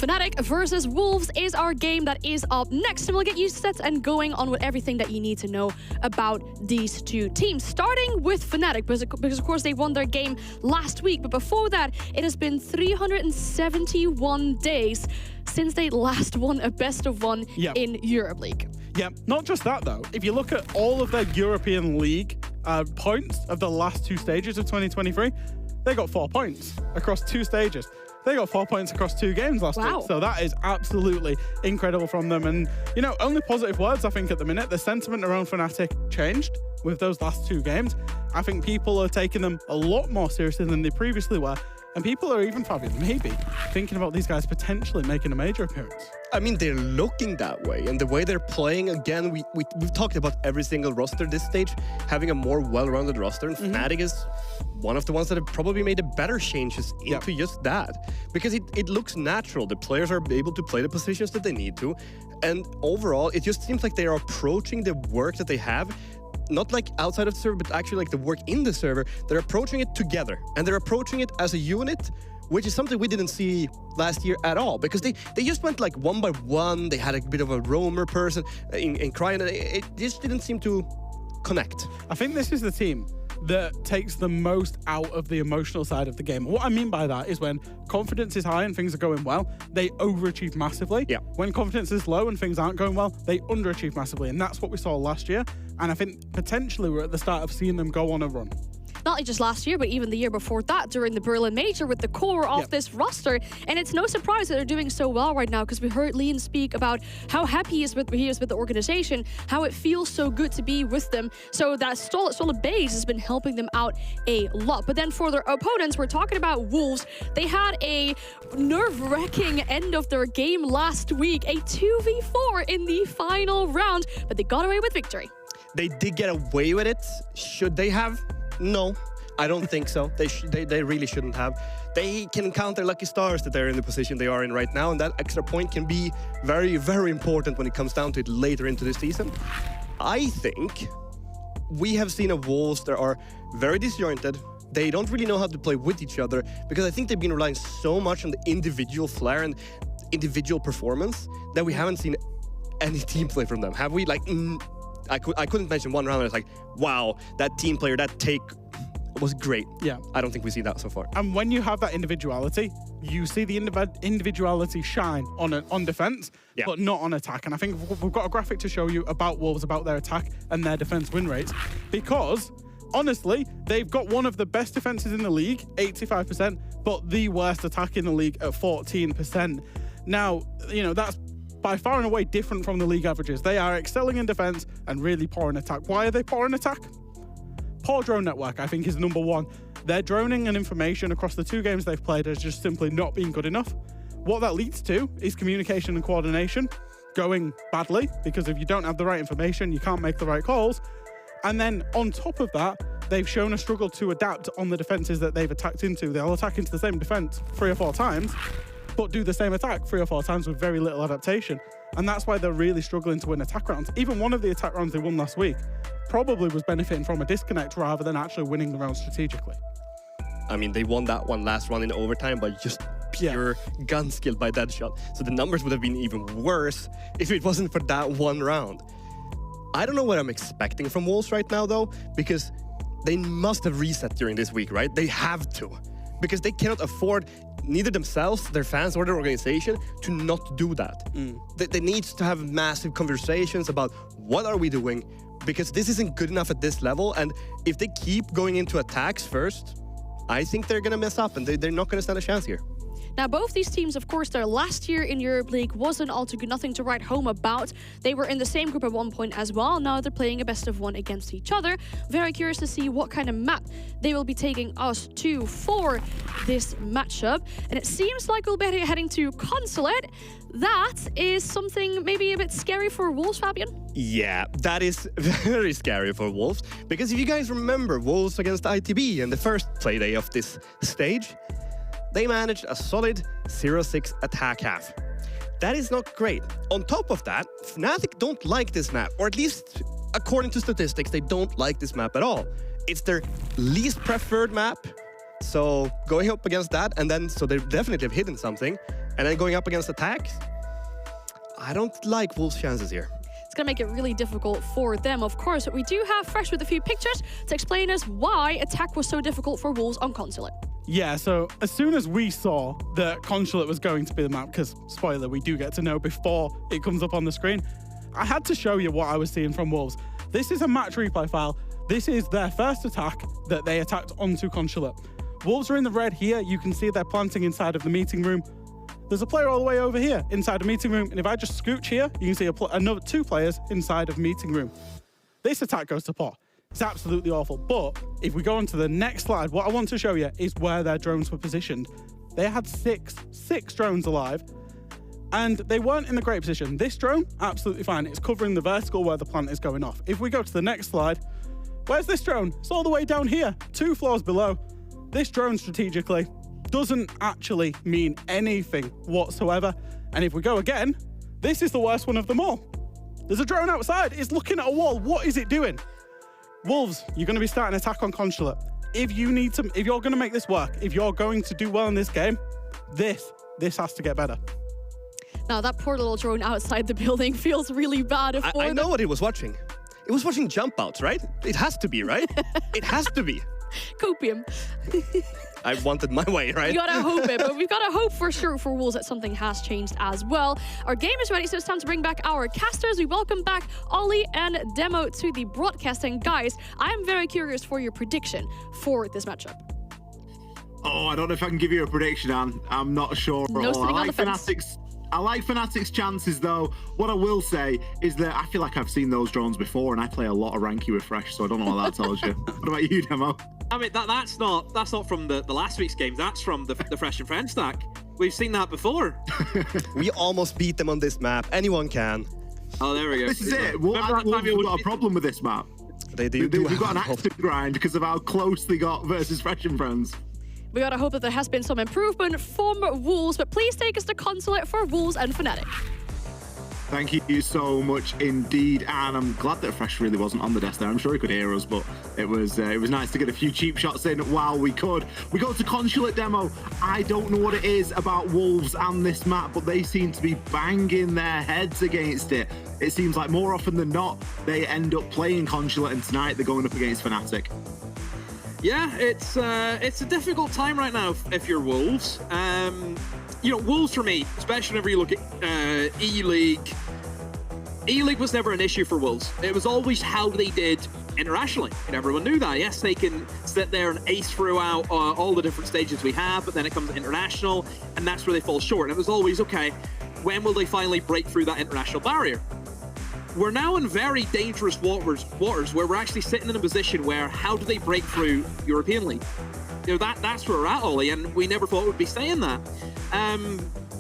Fnatic versus Wolves is our game that is up next, and we'll get you set and going on with everything that you need to know about these two teams. Starting with Fnatic, because of course they won their game last week, but before that, it has been 371 days since they last won a best of one in Europe League. Yeah, not just that though. If you look at all of their European League points of the last two stages of 2023, they got 4 points across 2 stages. They got 4 points across 2 games last week. So that is absolutely incredible from them. And, you know, only positive words, I think, at the minute. The sentiment around Fnatic changed with those last 2 games. I think people are taking them a lot more seriously than they previously were. And people are even, Fabian, maybe thinking about these guys potentially making a major appearance. I mean, they're looking that way. And the way they're playing, again, we've talked about every single roster this stage, having a more well-rounded roster. And Fnatic is one of the ones that have probably made the better changes into just that. Because it looks natural. The players are able to play the positions that they need to. And overall, it just seems like they are approaching the work that they have, not like outside of the server, but actually like the work in the server. They're approaching it together, and they're approaching it as a unit, which is something we didn't see last year at all, because they just went like one by one. They had a bit of a roamer person in Crying, and it just didn't seem to connect. I think this is the team that takes the most out of the emotional side of the game. What I mean by that is when confidence is high and things are going well, they overachieve massively. When confidence is low and things aren't going well, they underachieve massively. And that's what we saw last year. And I think potentially we're at the start of seeing them go on a run. Not only just last year, but even the year before that during the Berlin Major with the core of this roster. And it's no surprise that they're doing so well right now, because we heard Lean speak about how happy he is with the organization, how it feels so good to be with them. So that solid base has been helping them out a lot. But then for their opponents, we're talking about Wolves. They had a nerve-wracking end of their game last week, a 2v4 in the final round, but they got away with victory. They did get away with it. Should they have? No, I don't think so. They really shouldn't have. They can count their lucky stars that they're in the position they are in right now, and that extra point can be very, very important when it comes down to it later into the season. I think we have seen a Wolves that are very disjointed. They don't really know how to play with each other, because I think they've been relying so much on the individual flair and individual performance that we haven't seen any team play from them. Have we? Like, I couldn't mention one round. It's like, wow, that team player, that take was great. I don't think we see that so far. And when you have that individuality, you see the individuality shine on defense, but not on attack. And I think we've got a graphic to show you about Wolves, about their attack and their defense win rates, because honestly, they've got one of the best defenses in the league, 85%, but the worst attack in the league at 14%. Now, you know, that's by far and away different from the league averages. They are excelling in defense and really poor in attack. Why are they poor in attack? Poor drone network, I think, is number one. Their droning and information across the 2 games they've played has just simply not been good enough. What that leads to is communication and coordination going badly, because if you don't have the right information, you can't make the right calls. And then on top of that, they've shown a struggle to adapt on the defenses that they've attacked into. They'll attack into the same defense 3 or 4 times, but do the same attack 3 or 4 times with very little adaptation. And that's why they're really struggling to win attack rounds. Even one of the attack rounds they won last week probably was benefiting from a disconnect rather than actually winning the round strategically. I mean, they won that one last run in overtime by just pure gun skill by Deadshot. So the numbers would have been even worse if it wasn't for that one round. I don't know what I'm expecting from Wolves right now, though, because they must have reset during this week, right? They have to, because they cannot afford neither themselves, their fans, or their organization to not do that. They need to have massive conversations about what are we doing, because this isn't good enough at this level. And if they keep going into attacks first, I think they're going to mess up, and they're not going to stand a chance here. Now, both these teams, of course, their last year in Europe League wasn't all too good, nothing to write home about. They were in the same group at one point as well. Now they're playing a best of one against each other. Very curious to see what kind of map they will be taking us to for this matchup. And it seems like we'll be heading to Consulate. That is something maybe a bit scary for Wolves, Fabian? Yeah, that is very scary for Wolves. Because if you guys remember Wolves against ITB in the first play day of this stage, they managed a solid 0-6 attack half. That is not great. On top of that, Fnatic don't like this map, or at least according to statistics, they don't like this map at all. It's their least preferred map, so going up against that, and then so they definitely have hidden something. And then going up against attack, I don't like Wolves' chances here. It's going to make it really difficult for them, of course. But we do have Fresh with a few pictures to explain us why attack was so difficult for Wolves on Consulate. Yeah, so as soon as we saw that Consulate was going to be the map, because, spoiler, we do get to know before it comes up on the screen, I had to show you what I was seeing from Wolves. This is a match replay file. This is their first attack that they attacked onto Consulate. Wolves are in the red here. You can see they're planting inside of the meeting room. There's a player all the way over here inside the meeting room. And if I just scooch here, you can see another 2 players inside of meeting room. This attack goes to pot. It's absolutely awful. But if we go on to the next slide, what I want to show you is where their drones were positioned. They had six drones alive, and they weren't in the great position. This drone, absolutely fine. It's covering the vertical where the plant is going off. If we go to the next slide, where's this drone? It's all the way down here, 2 floors below. This drone strategically doesn't actually mean anything whatsoever. And if we go again, this is the worst one of them all. There's a drone outside. It's looking at a wall. What is it doing? Wolves, you're going to be starting attack on Consulate. If you're going to make this work, if you're going to do well in this game, this has to get better. Now, that poor little drone outside the building feels really bad. I know what it was watching. It was watching jump outs, right? It has to be, right? It has to be. Copium. I wanted my way, right? You gotta hope it, but we've gotta hope for sure for Wolves that something has changed as well. Our game is ready, so it's time to bring back our casters. We welcome back Ollie and Demo to the broadcasting. Guys, I'm very curious for your prediction for this matchup. Oh, I don't know if I can give you a prediction, Anne. I'm not sure. No sitting on the fence. I like Fnatic's chances, though. What I will say is that I feel like I've seen those drones before, and I play a lot of Ranky with Fresh, so I don't know what that tells you. What about you, Demo? I mean, that's not from the last week's game. That's from the Fresh and Friends stack. We've seen that before. We almost beat them on this map. Anyone can. Oh, there we go. This is it. We've got a problem with this map. We've got an axe to grind because of how close they got versus Fresh and Friends. We gotta hope that there has been some improvement from Wolves, but please take us to Consulate for Wolves and Fnatic. Thank you so much indeed, and I'm glad that Fresh really wasn't on the desk there. I'm sure he could hear us, but it was nice to get a few cheap shots in while we could. We go to Consulate Demo. I don't know what it is about Wolves and this map, but they seem to be banging their heads against it. It seems like more often than not, they end up playing Consulate, and tonight they're going up against Fnatic. Yeah, it's a difficult time right now if you're Wolves. You know, Wolves for me, especially whenever you look at E-League. E-League was never an issue for Wolves. It was always how they did internationally, and everyone knew that. Yes, they can sit there and ace throughout all the different stages we have, but then it comes to international, and that's where they fall short. And it was always, okay, when will they finally break through that international barrier? We're now in very dangerous waters where we're actually sitting in a position where how do they break through European League? You know, that's where we're at, Ollie, and we never thought we'd be saying that.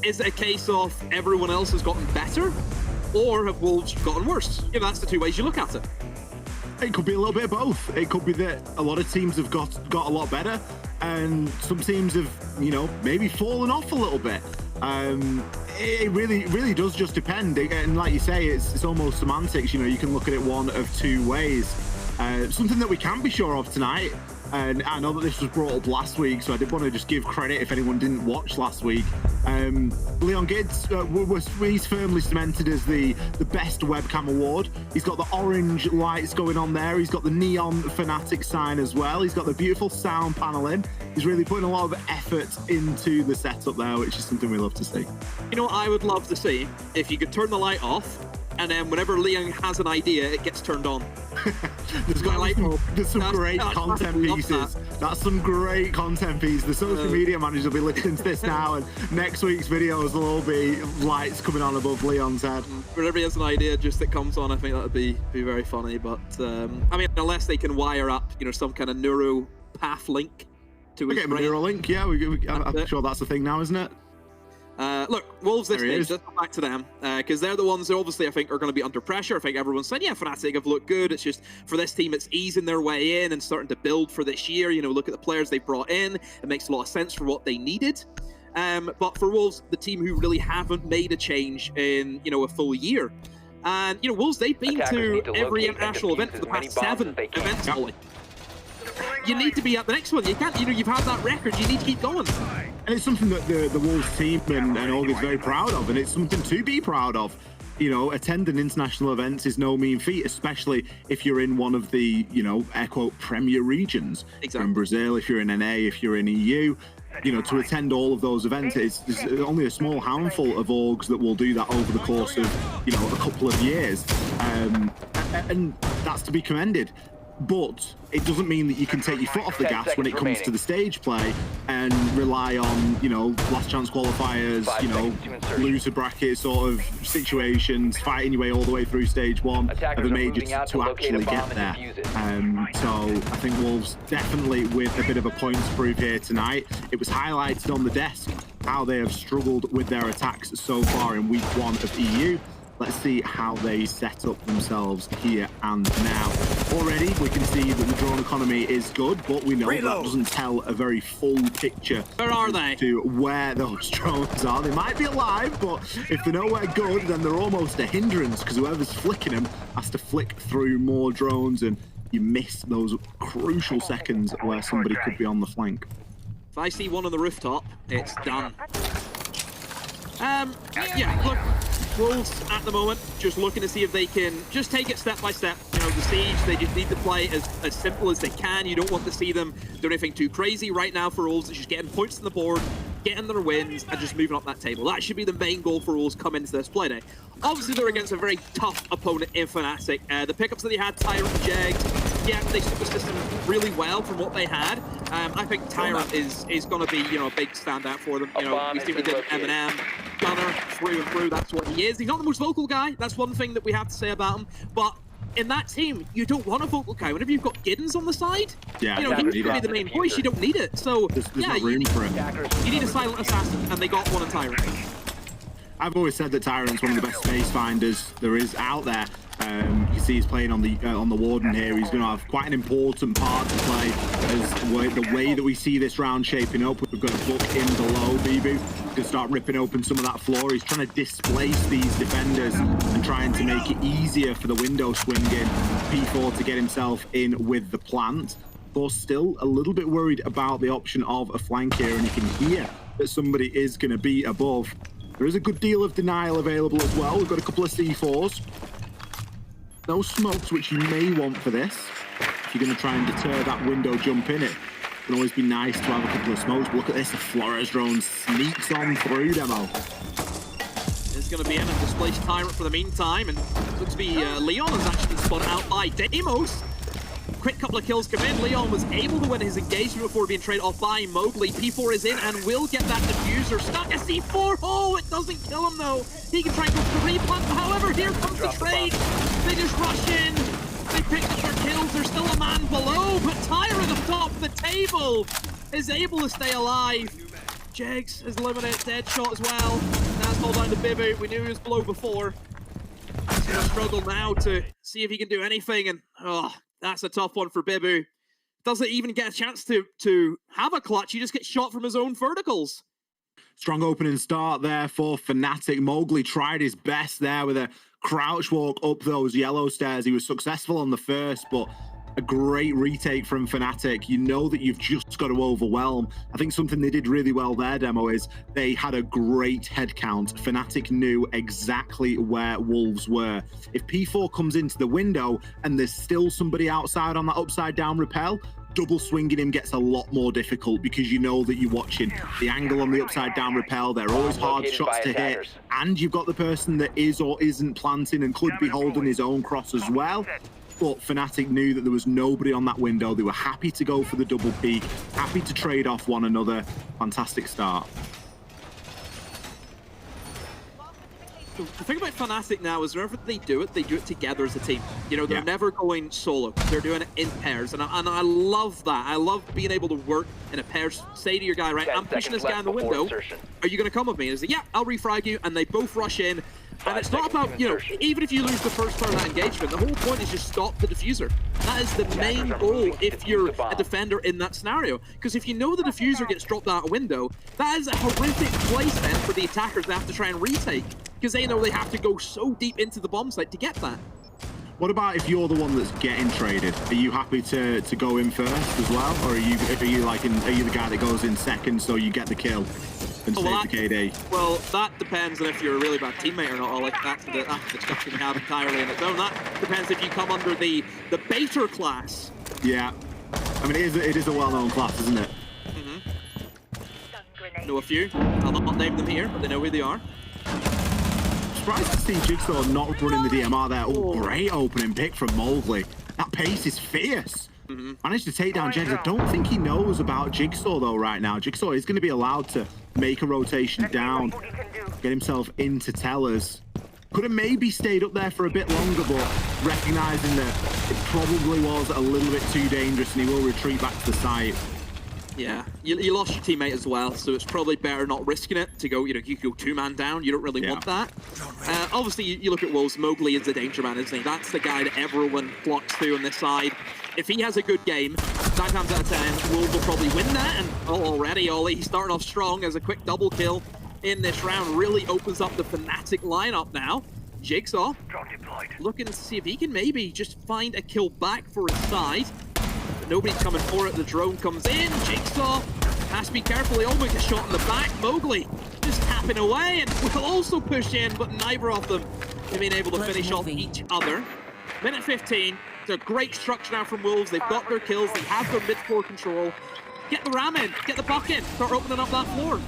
Is it a case of everyone else has gotten better, or have Wolves gotten worse? You know, that's the 2 ways you look at it. It could be a little bit of both. It could be that a lot of teams have got a lot better, and some teams have, you know, maybe fallen off a little bit. It really does just depend, and like you say, it's almost semantics. You know, you can look at it one of 2 ways. Something that we can be sure of tonight, and I know that this was brought up last week, so I did want to just give credit if anyone didn't watch last week. Leon Gids, he's firmly cemented as the best webcam award. He's got the orange lights going on there. He's got the neon Fnatic sign as well. He's got the beautiful sound panel in. He's really putting a lot of effort into the setup there, which is something we love to see. You know what I would love to see? If you could turn the light off, and then whenever Leon has an idea, it gets turned on. There's some great content pieces. That's some great content pieces. The social media managers will be listening to this now, and next week's videos will all be lights coming on above Leon's head. Whenever he has an idea, just it comes on. I think that would be very funny. But I mean, unless they can wire up, you know, some kind of neuro path link to his brain. Neural link, yeah. I'm sure that's a thing now, isn't it? Look, Wolves this stage, let's go back to them, because they're the ones who obviously I think are going to be under pressure. I think everyone's saying, yeah, Fnatic have looked good. It's just for this team, it's easing their way in and starting to build for this year. You know, look at the players they brought in. It makes a lot of sense for what they needed. But for Wolves, the team who really haven't made a change in, you know, a full year. And, you know, Wolves, they've been to every international event for the past 7 events, Ollie. You need to be at the next one. You can't, you know, you've had that record. You need to keep going. And it's something that the Wolves team and Org is very proud of, and it's something to be proud of. You know, attending international events is no mean feat, especially if you're in one of the, you know, air quote, premier regions. Exactly. If you're in Brazil, if you're in NA, if you're in EU, you know, to attend all of those events, there's only a small handful of orgs that will do that over the course of, you know, a couple of years. And that's to be commended. But it doesn't mean that you can take your foot off the gas when it comes to the stage play and rely on, you know, last chance qualifiers, you know, loser bracket sort of situations, fighting your way all the way through stage one of a major to actually get there. So I think Wolves definitely with a bit of a points proof here tonight. It was highlighted on the desk how they have struggled with their attacks so far in week 1 of EU. Let's see how they set up themselves here and now. Already, we can see that the drone economy is good, but we know that doesn't tell a very full picture. Where are they? To where those drones are. They might be alive, but if they're nowhere good, then they're almost a hindrance, because whoever's flicking them has to flick through more drones, and you miss those crucial seconds where somebody could be on the flank. If I see one on the rooftop, it's done. Yeah, look, Wolves at the moment just looking to see if they can just take it step by step. You know, the siege, they just need to play as simple as they can. You don't want to see them do anything too crazy right now for Wolves. It's just getting points on the board, getting their wins, and just moving up that table. That should be the main goal for Wolves come into this play day. Obviously, they're against a very tough opponent in Fnatic. The pickups that they had, Tyrant and Jags, yeah, they took the system really well from what they had. I think Tyrant is going to be, you know, a big standout for them. You know, we see what he did Eminem, Gunner, through and through. That's what he is. He's not the most vocal guy. That's one thing that we have to say about him. But in that team, you don't want a vocal guy. Whenever you've got Giddens on the side, yeah, you know, he's going to be the main voice. You don't need it. So, there's yeah, no room for it. You need a silent assassin, and they got one in Tyrant. I've always said that Tyrant's one of the best space finders there is out there. You can see he's playing on the Warden here. He's going to have quite an important part to play as the way that we see this round shaping up. We've got a book in below. Bibu going to start ripping open some of that floor. He's trying to displace these defenders and trying to make it easier for the window swinging P4 to get himself in with the plant. Of course, still a little bit worried about the option of a flank here, and you can hear that somebody is going to be above. There is a good deal of denial available as well. We've got a couple of C4s. No smokes, which you may want for this. If you're going to try and deter that window jump in, it can always be nice to have a couple of smokes. But look at this, the Flores drone sneaks on through, Demo. It's going to be in and displace Tyrant for the meantime. And it looks to be Leon has actually been spotted out by Deimos. Quick couple of kills come in. Leon was able to win his engagement before being traded off by Mowgli. P4 is in and will get that diffuser. Stuck a C4. Oh, it doesn't kill him though. He can try and go for the replant. However, here comes the trade. They just rush in. They pick up their kills. There's still a man below, but Tyrant at the top of the table is able to stay alive. Jags has eliminated Deadshot as well. That's all down to Bibu. We knew he was below before. He's going to struggle now to see if he can do anything, and oh, that's a tough one for Bibu. Doesn't even get a chance to have a clutch. He just gets shot from his own verticals. Strong opening start there for Fnatic. Mowgli tried his best there with a crouch walk up those yellow stairs. He was successful on the first, but a great retake from Fnatic. You know that you've just got to overwhelm. I think something they did really well there, Demo, is they had a great head count. Fnatic knew exactly where Wolves were. If P4 comes into the window and there's still somebody outside on that upside down rappel, double swinging him gets a lot more difficult because you know that you're watching the angle on the upside down rappel. They're always hard shots to hit, and you've got the person that is or isn't planting and could be holding his own cross as well. But Fnatic knew that there was nobody on that window. They were happy to go for the double peak, happy to trade off one another. Fantastic start. The thing about Fnatic now is whenever they do it together as a team. You know, they're never going solo. They're doing it in pairs, and I love that. I love being able to work in a pair. Say to your guy, right, I'm pushing this guy in the window. Are you going to come with me? And he's like, yeah, I'll refrag you, and they both rush in. And it's not about, you know, even if you lose the first part of that engagement, the whole point is just stop the diffuser. That is the main goal if you're a defender in that scenario. Because if you know the diffuser gets dropped out a window, that is a horrific place then for the attackers to have to try and retake. Because they know they have to go so deep into the bomb site to get that. What about if you're the one that's getting traded? Are you happy to go in first as well, or are you the guy that goes in second so you get the kill and save the KD? Well, that depends on if you're a really bad teammate or not. Or like that's the discussion we have entirely in its own. That depends if you come under the baiter class. Yeah, I mean it is a well-known class, isn't it? Know a few. I'll not name them here, but they know who they are. Surprised to see Jigsaw not running the DMR there. Oh, great opening pick from Mowgli. That pace is fierce. Managed to take down Jegs. I don't think he knows about Jigsaw though right now. Jigsaw is going to be allowed to make a rotation down, get himself into tellers. Could have maybe stayed up there for a bit longer, but recognizing that it probably was a little bit too dangerous and he will retreat back to the site. Yeah, you lost your teammate as well, so it's probably better not risking it to go, you go 2-man down. You don't really want that. Obviously, you look at Wolves, Mowgli is the danger man, isn't he? That's the guy that everyone flocks to on this side. If he has a good game, 9 times out of 10, Wolves will probably win that. And already, Ollie, he's starting off strong as a quick double kill in this round. Really opens up the Fnatic lineup now. Jigsaw looking to see if he can maybe just find a kill back for his side. But nobody's coming for it. The drone comes in. Jigsaw has to be careful. He almost gets shot in the back. Mowgli just tapping away and will also push in, but neither of them have been able to finish off each other. Minute 15. It's a great structure now from Wolves. They've got their kills. They have their mid-floor control. Get the ram in. Get the puck in. Start opening up that floor.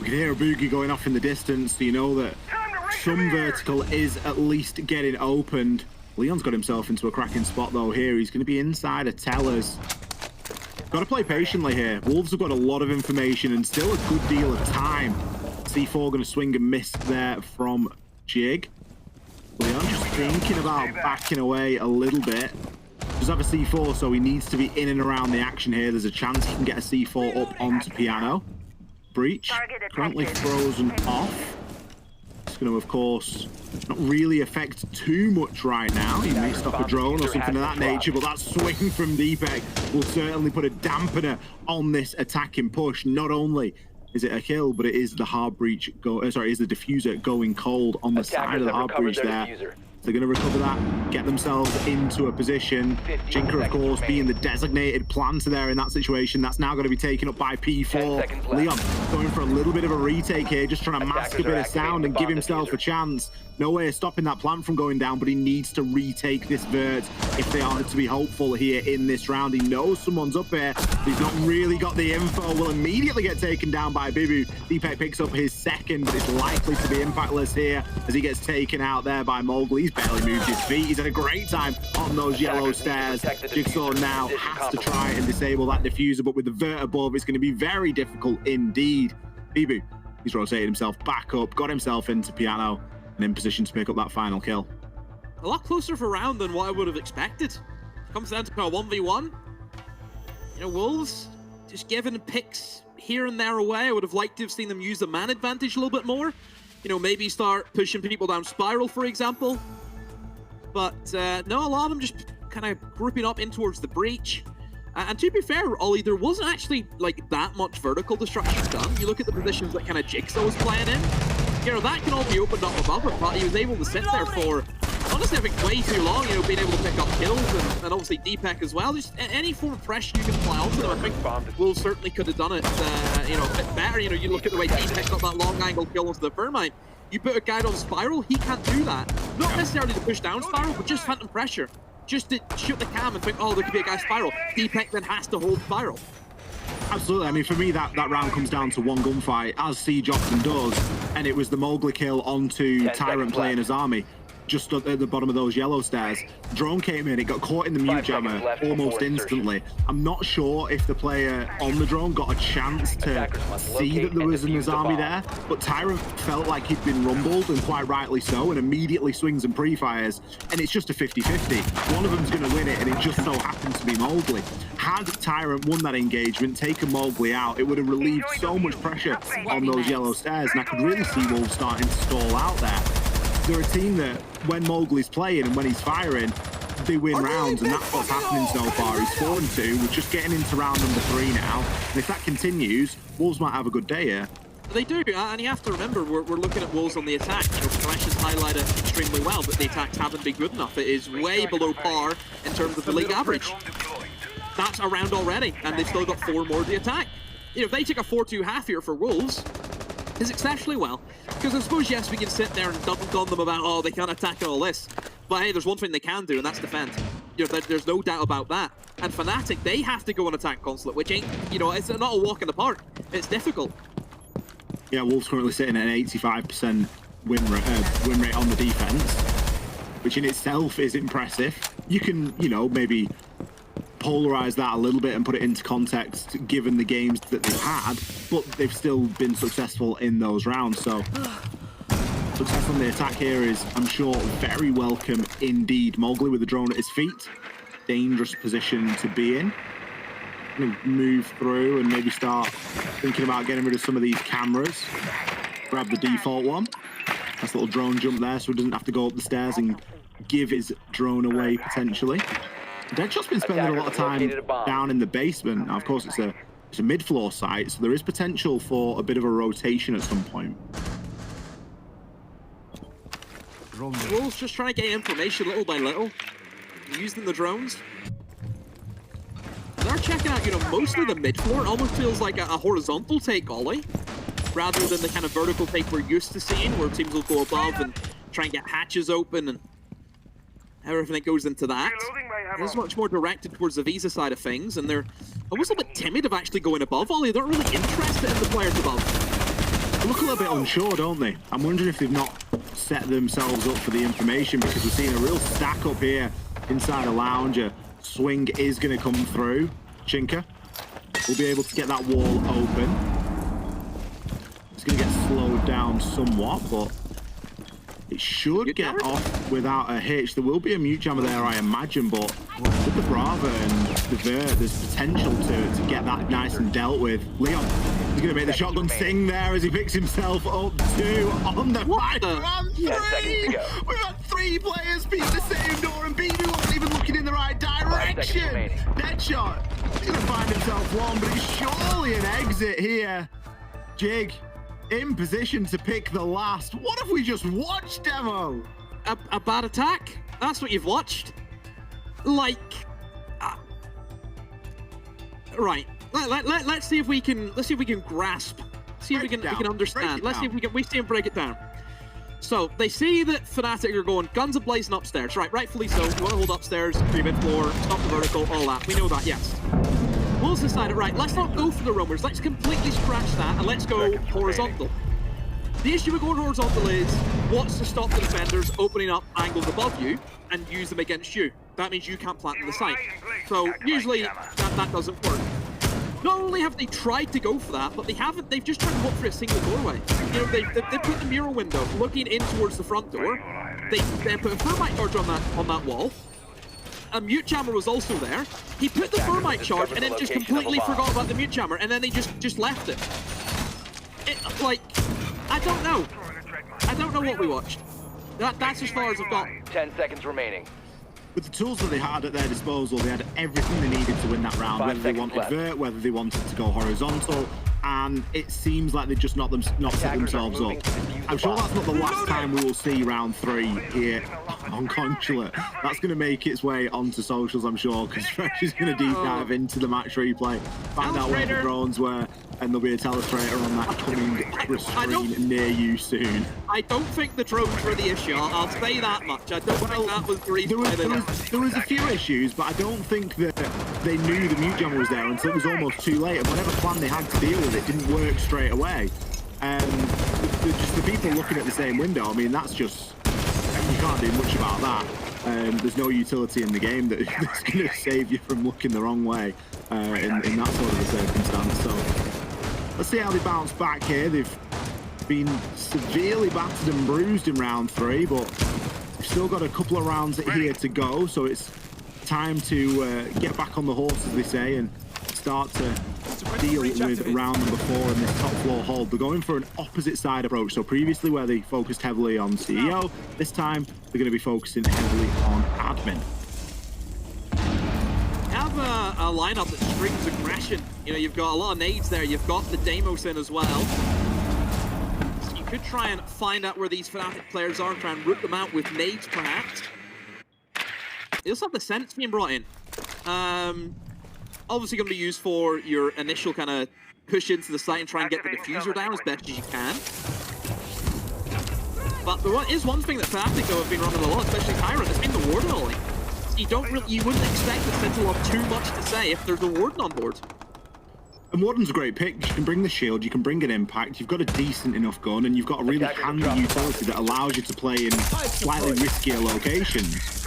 We can hear a boogie going off in the distance, so you know that some vertical is at least getting opened. Leon's got himself into a cracking spot though here. He's going to be inside of tellers. Got to play patiently here. Wolves have got a lot of information and still a good deal of time. C4 going to swing and miss there from Jig. Leon just thinking about backing away a little bit. Does have a C4, so he needs to be in and around the action here. There's a chance he can get a C4 up onto Piano. Breach currently frozen off. It's going to, of course, not really affect too much right now. He may stop a drone or something of that nature, but that swing from Deepek will certainly put a dampener on this attacking push. Not only is it a kill, but it is the hard breach is the diffuser going cold on the side of the hard breach there. They're going to recover that, get themselves into a position. Jinker, of course, being the designated planter there in that situation. That's now going to be taken up by P4. Leon going for a little bit of a retake here, just trying to mask a bit of sound and give himself a chance. No way of stopping that plant from going down, but he needs to retake this vert if they are to be hopeful here in this round. He knows someone's up here, but he's not really got the info. Will immediately get taken down by Bibu. Deepek picks up his second, but it's likely to be impactless here as he gets taken out there by Mowgli. He's barely moved his feet. He's had a great time on those yellow stairs. Jigsaw now has to try and disable that diffuser, but with the vert above, it's going to be very difficult indeed. Bibu, he's rotated himself back up, got himself into Piano, and in position to pick up that final kill. A lot closer of a round than what I would have expected. Comes down to kind of 1v1. Wolves just giving picks here and there away. I would have liked to have seen them use the man advantage a little bit more. Maybe start pushing people down spiral, for example. But no, a lot of them just kind of grouping up in towards the breach. And to be fair, Ollie, there wasn't actually like that much vertical destruction done. You look at the positions that kind of Jigsaw was playing in. That can all be opened up above him, but he was able to sit there for, honestly, I think way too long, being able to pick up kills, and obviously Deepek as well. Just any form of pressure you can apply onto them. I think Wolves certainly could have done it, a bit better. You look at the way Deepek got that long angle kill onto the Thermite. You put a guy on spiral, he can't do that. Not necessarily to push down spiral, but just phantom pressure. Just to shoot the cam and think, oh, there could be a guy spiral. Deepek then has to hold spiral. Absolutely. I mean, for me, that round comes down to one gunfight, as Siege often does, and it was the Mowgli kill onto Tyrant playing his army, just at the bottom of those yellow stairs. Drone came in, it got caught in the mute jammer almost instantly. I'm not sure if the player on the drone got a chance to see that there was an Azami there, but Tyrant felt like he'd been rumbled, and quite rightly so, and immediately swings and pre-fires, and it's just a 50-50. One of them's going to win it, and it just so happens to be Mowgli. Had Tyrant won that engagement, taken Mowgli out, it would have relieved so much pressure on those yellow stairs, and I could really see Wolves starting to stall out there. They're a team that, when Mowgli's playing and when he's firing, they win rounds, and that's what's happening so far. He's 4-2. We're just getting into round number 3 now, and if that continues, Wolves might have a good day here. They do, and you have to remember, we're looking at Wolves on the attack. You know, Thresh has highlighted extremely well, but the attacks haven't been good enough. It is way below par in terms of the league average. That's around already, and they've still got 4 more to attack. You know, if they take a 4-2 half here for Wolves, it's exceptionally well. Because I suppose, yes, we can sit there and double on them about, oh, they can't attack and all this. But hey, there's one thing they can do, and that's defend. You know, there's no doubt about that. And Fnatic, they have to go on attack consulate, which ain't, you know, it's not a walk in the park. It's difficult. Yeah, Wolves currently sitting at an 85% win rate on the defense, which in itself is impressive. You can, you know, maybe polarize that a little bit and put it into context given the games that they've had, but they've still been successful in those rounds. So success on the attack here is, I'm sure, very welcome indeed. Mowgli with the drone at his feet. Dangerous position to be in. Gonna move through and maybe start thinking about getting rid of some of these cameras. Grab the default one. Nice little drone jump there so he doesn't have to go up the stairs and give his drone away potentially. Deadshot's been spending a lot of time down in the basement. Now, of course, it's a mid-floor site, so there is potential for a bit of a rotation at some point. Wolves just trying to get information little by little, using the drones. They're checking out, you know, mostly the mid-floor. It almost feels like a horizontal take, Ollie, rather than the kind of vertical take we're used to seeing, where teams will go above and try and get hatches open and everything that goes into that. This is much more directed towards the Visa side of things, and they're almost a bit timid of actually going above, Ollie. They're not really interested in the players above. They look a little bit unsure, don't they? I'm wondering if they've not set themselves up for the information, because we're seeing a real stack up here inside a lounger. Swing is going to come through. Chinka will be able to get that wall open. It's going to get slowed down somewhat, but it should get off without a hitch. There will be a mute jammer there, I imagine, but with the Brava and the Vert, there's potential to get that nice and dealt with. Leon, he's going to make the shotgun sing there as he picks himself up 2 on the fight. We've had 3 players beat the same door, and BB wasn't even looking in the right direction. Deadshot, he's going to find himself one, but it's surely an exit here. Jig in position to pick the last. What have we just watched, Demo? A bad attack? That's what you've watched? Like, right. Let's see if we can grasp. See if we can understand. Let's see if we can break it down. So they see that Fnatic are going guns a-blazing upstairs. Rightfully so. You want to hold upstairs, 3 mid-floor, stop the vertical, all that. We know that, yes. Wolves decided, right, let's not go for the roamers. Let's completely scratch that and let's go horizontal. The issue with going horizontal is what's to stop the defenders opening up angles above you and use them against you. That means you can't plant in the site. So usually that doesn't work. Not only have they tried to go for that, but they've just tried to look for a single doorway. You know, they put the mural window looking in towards the front door. They put a thermite charge on that wall. A mute jammer was also there. He put the thermite charge and then just completely forgot about the mute jammer, and then they just left it. Like, I don't know. I don't know what we watched. That's as far as I've got. 10 seconds remaining. With the tools that they had at their disposal, they had everything they needed to win that round, whether they wanted vert, whether they wanted to go horizontal, and it seems like they've just not set themselves up. I'm sure that's not the last time we will see round 3 here on Consulate. That's going to make its way onto socials, I'm sure, because Fresh is going to deep dive into the match replay, find out where the drones were, and there'll be a telestrator on that coming to a screen near you soon. I don't think the drones were the issue. I'll say that much. I don't think that was the reason. There was a few issues, but I don't think that they knew the mute jammer was there until it was almost too late, and whatever plan they had to deal with it didn't work straight away. Just the people looking at the same window, I mean, that's just, you can't do much about that. There's no utility in the game that's going to save you from looking the wrong way in that sort of a circumstance. So let's see how they bounce back here. They've been severely battered and bruised in round 3, but we've still got a couple of rounds here to go, so it's time to get back on the horse, as they say, and start to deal with round number 4 in this top floor hold. They're going for an opposite side approach. So previously where they focused heavily on CEO, this time they're going to be focusing heavily on admin. You have a lineup that screams aggression. You know, you've got a lot of nades there. You've got the Deimos in as well. Could try and find out where these Fnatic players are and try and root them out with nades, perhaps. They also have the sense being brought in. Obviously going to be used for your initial kind of push into the site and try and get the diffuser down as best as you can. But there is one thing that Fnatic though have been running a lot, especially Tyrant, it's been the warden only. You wouldn't expect the Sentinel to have too much to say if there's a warden on board. And Warden's a great pick. You can bring the shield, you can bring an impact, you've got a decent enough gun, and you've got a really handy utility that allows you to play in slightly riskier locations.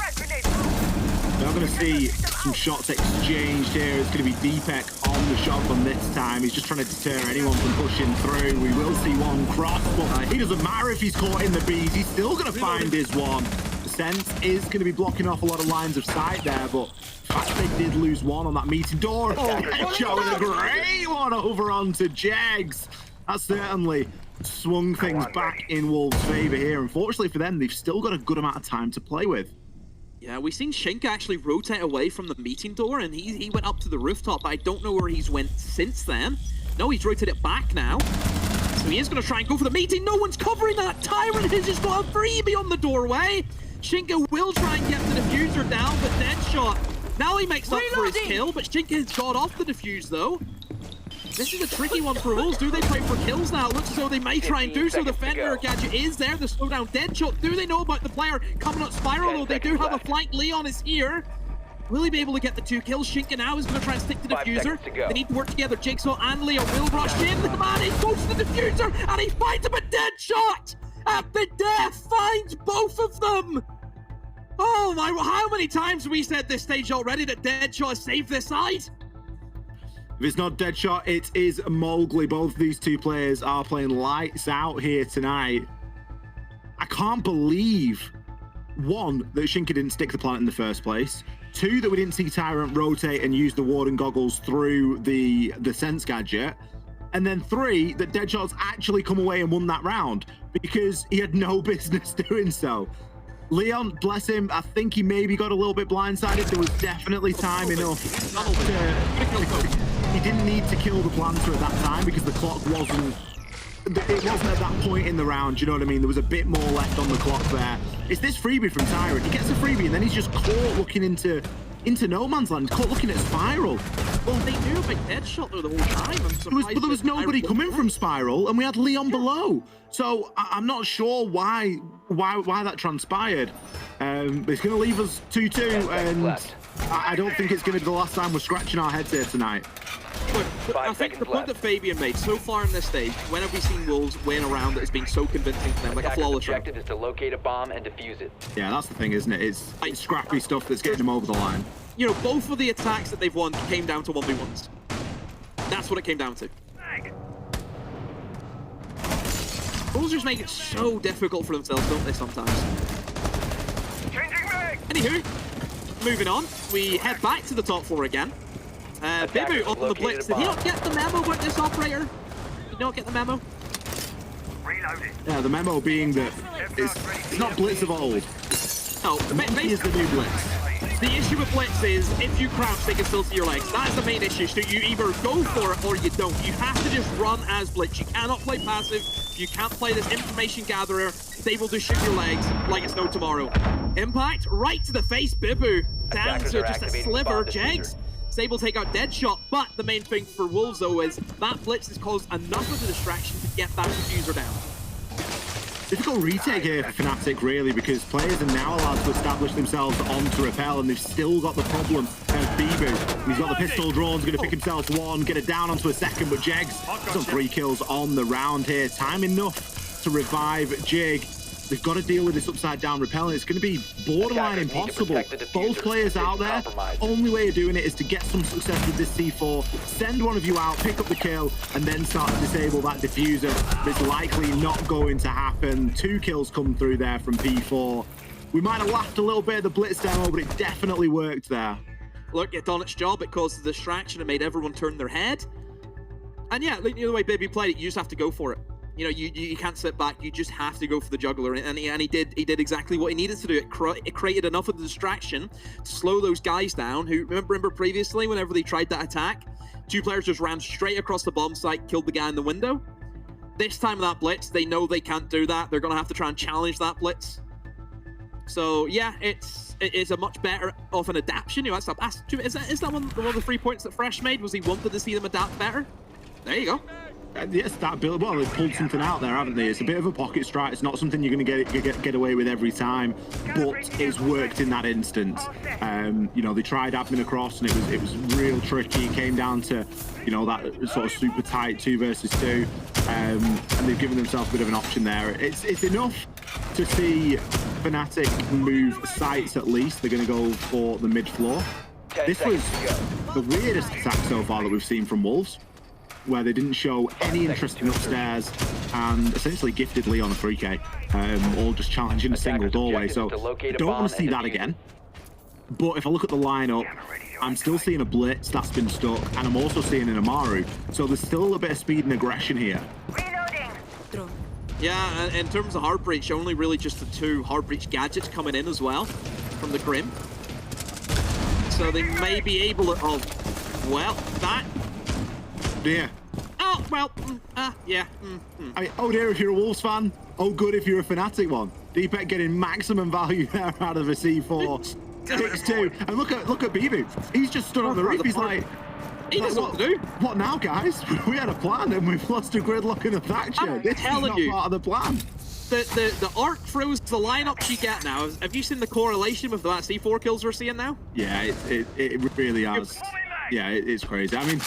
Now we're going to see some shots exchanged here. It's going to be Deepek on the shotgun this time. He's just trying to deter anyone from pushing through. We will see one cross, but he doesn't matter if he's caught in the bees. He's still going to find his one. The Sense is going to be blocking off a lot of lines of sight there, but in fact, they did lose one on that meeting door. Oh, showing a great one over onto Jegs. That certainly swung things back in Wolves' favor here. Unfortunately for them, they've still got a good amount of time to play with. Yeah, we've seen Shink actually rotate away from the meeting door, and he went up to the rooftop, but I don't know where he's went since then. No, he's rotated it back now. So he is going to try and go for the meeting. No one's covering that. Tyrant has just got a freebie on the doorway. Shinka will try and get the diffuser down, but Deadshot. Now he makes up for his kill, but Shinka has got off the defuse, though. This is a tricky one for Wolves. Do they play for kills now? It looks as though they may try and do so. The Fender gadget is there. The slowdown Deadshot. Do they know about the player coming up Spiral? Though they do have a flank. Leon is here. Will he be able to get the 2 kills? Shinka now is going to try and stick to the diffuser. They need to work together. Jigsaw and Leon will rush in. The man, he goes to the diffuser and he finds him a Deadshot. At the death finds both of them. Oh my, how many times have we said this stage already that Deadshot has saved their side? If it's not Deadshot, it is Mowgli. Both of these two players are playing lights out here tonight. I can't believe, one, that Shinka didn't stick the plant in the first place. Two, that we didn't see Tyrant rotate and use the Warden goggles through the Sense gadget. And then three, that Deadshot's actually come away and won that round because he had no business doing so. Leon, bless him, I think he maybe got a little bit blindsided. There was definitely time enough. He didn't need to kill the planter at that time because the clock wasn't... It wasn't at that point in the round, you know what I mean? There was a bit more left on the clock there. It's this freebie from Tyrant. He gets a freebie and then he's just caught looking into no man's land, caught looking at Spiral. Well, they knew about Deadshot though the whole time. But there was nobody coming from Spiral, and we had Leon below. So I'm not sure why that transpired. But it's going to leave us 2-2, and I don't think it's going to be the last time we're scratching our heads here tonight. Look, I think the point that Fabian made so far in this stage, when have we seen Wolves win a round that has been so convincing to them, like a flawless round? The objective is to locate a bomb and defuse it. Yeah, that's the thing, isn't it? It's scrappy stuff that's getting them over the line. You know, both of the attacks that they've won came down to 1v1s. That's what it came down to. Wolves just make it so difficult for themselves, don't they, sometimes? Anywho, moving on, we head back to the top floor again. Bibu on the blitz. Did he not get the memo about this operator? Did he not get the memo? Yeah, the memo being that it's not blitz of old. No, Monkey is the new blitz. The issue with blitz is if you crouch, they can still see your legs. That's the main issue. So you either go for it or you don't. You have to just run as blitz. You cannot play passive. You can't play this information gatherer. They will just shoot your legs like it's no tomorrow. Impact right to the face. Bibu down to just a sliver. Jegs is able to take out Deadshot. But the main thing for Wolves though is that blitz has caused enough of a distraction to get that diffuser down. Difficult retake here for Fnatic, really, because players are now allowed to establish themselves onto Repel, and they've still got the problem of Bibu. He's got the pistol drawn, he's going to pick himself one, get it down onto a second, but Jegs has got 3 kills on the round here. Time enough to revive Jig. They've got to deal with this upside down Repel, and it's going to be borderline impossible. Both players out there, only way of doing it is to get some success with this C4, send one of you out, pick up the kill, and then start to disable that diffuser. It's likely not going to happen. 2 kills come through there from P4. We might have laughed a little bit at the blitz demo, but it definitely worked there. Look, it done its job. It caused a distraction. It made everyone turn their head. And yeah, the way Bibu played it, you just have to go for it. You know, you can't sit back. You just have to go for the juggler, and he did exactly what he needed to do. It created enough of the distraction to slow those guys down. Who remember previously, whenever they tried that attack, 2 players just ran straight across the bomb site, killed the guy in the window. This time that blitz, they know they can't do that. They're going to have to try and challenge that blitz. So yeah, it is a much better of an adaptation. You know, is that one of the 3 points that Fresh made? Was he wanted to see them adapt better? There you go. Yes, that build. Well, they've pulled something out there, haven't they? It's a bit of a pocket strike. It's not something you're going to get away with every time, but it's worked in that instance. You know, they tried admin across, and it was real tricky. It came down to, you know, that sort of super tight 2 versus 2, and they've given themselves a bit of an option there. It's enough to see Fnatic move sites at least. They're going to go for the mid floor. This was the weirdest attack so far that we've seen from Wolves, where they didn't show any interest in upstairs and essentially gifted Lee on a 3K, all just challenging a single doorway. So I don't want to see that again. But if I look at the lineup, I'm still seeing a blitz that's been stuck, and I'm also seeing an Amaru. So there's still a bit of speed and aggression here. Yeah, and in terms of hard breach, only really just the 2 hard breach gadgets coming in as well from the Grim. So they may be able to, well, that. Yeah. Oh, well, yeah. I mean, oh dear if you're a Wolves fan. Oh good if you're a Fnatic one. Deepek getting maximum value there out of a C4. 6-2. And look at Bibu. He's just stood on the roof. He's like, he doesn't know what to do. What now, guys? We had a plan and we've lost a gridlock in a faction. This is not part of the plan. The arc throws the lineups you get now. Have you seen the correlation with that C4 kills we're seeing now? Yeah, it really has. Yeah, it's crazy. I mean,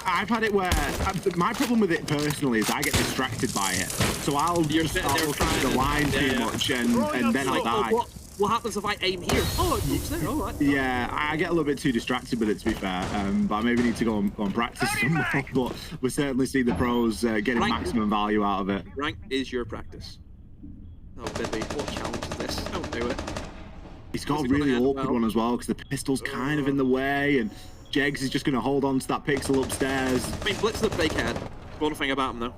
I've had it where my problem with it personally is I get distracted by it. So I'll just start looking at the line too much and then I die. What happens if I aim here? Oh, it moves there. All right. Yeah, I get a little bit too distracted with it, to be fair. But I maybe need to go and practice some more. But we certainly see the pros getting maximum value out of it. Rank is your practice. Oh, baby, what challenge is this? Don't do it. He's got a really awkward one as well, because the pistol's kind of in the way, and Jegs is just going to hold on to that pixel upstairs. I mean, Blitz is a big head. One thing about him, though.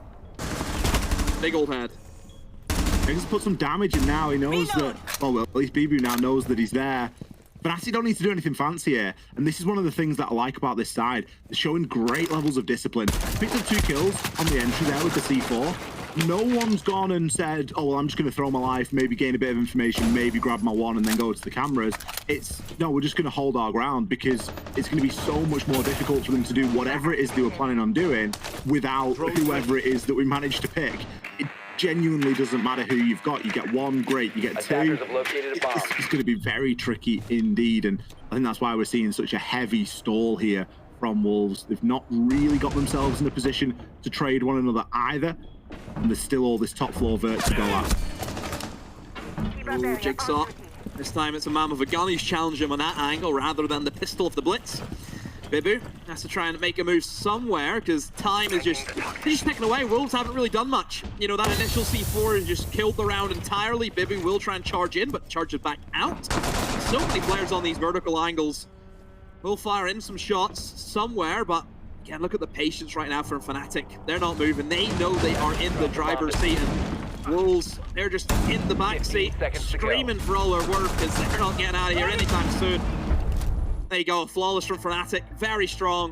Big old head. He's put some damage in now. He knows that. Oh well, at least Bibu now knows that he's there. But actually, don't need to do anything fancy here. And this is one of the things that I like about this side. They're showing great levels of discipline. Picked up 2 kills on the entry there with the C4. No one's gone and said, "Oh well, I'm just going to throw my life, maybe gain a bit of information, maybe grab my 1 and then go to the cameras." It's no, we're just going to hold our ground because it's going to be so much more difficult for them to do whatever it is they were planning on doing without whoever it is that we managed to pick. It genuinely doesn't matter who you've got. You get 1, great. You get 2. It's going to be very tricky indeed, and I think that's why we're seeing such a heavy stall here from Wolves. They've not really got themselves in a position to trade one another either, and there's still all this top floor vert to go at. Ooh, Jigsaw. This time it's a man with a gun. He's challenging him on that angle rather than the pistol of the blitz. Bibu has to try and make a move somewhere because time is just ticking away. Wolves haven't really done much. You know, that initial C4 has just killed the round entirely. Bibu will try and charge in, but charges back out. So many players on these vertical angles. Will fire in some shots somewhere, but again, look at the patience right now from Fnatic. They're not moving. They know they are in the driver's seat. And Wolves, they're just in the back seat, screaming for all their worth because they're not getting out of here anytime soon. There you go, flawless from Fnatic, very strong.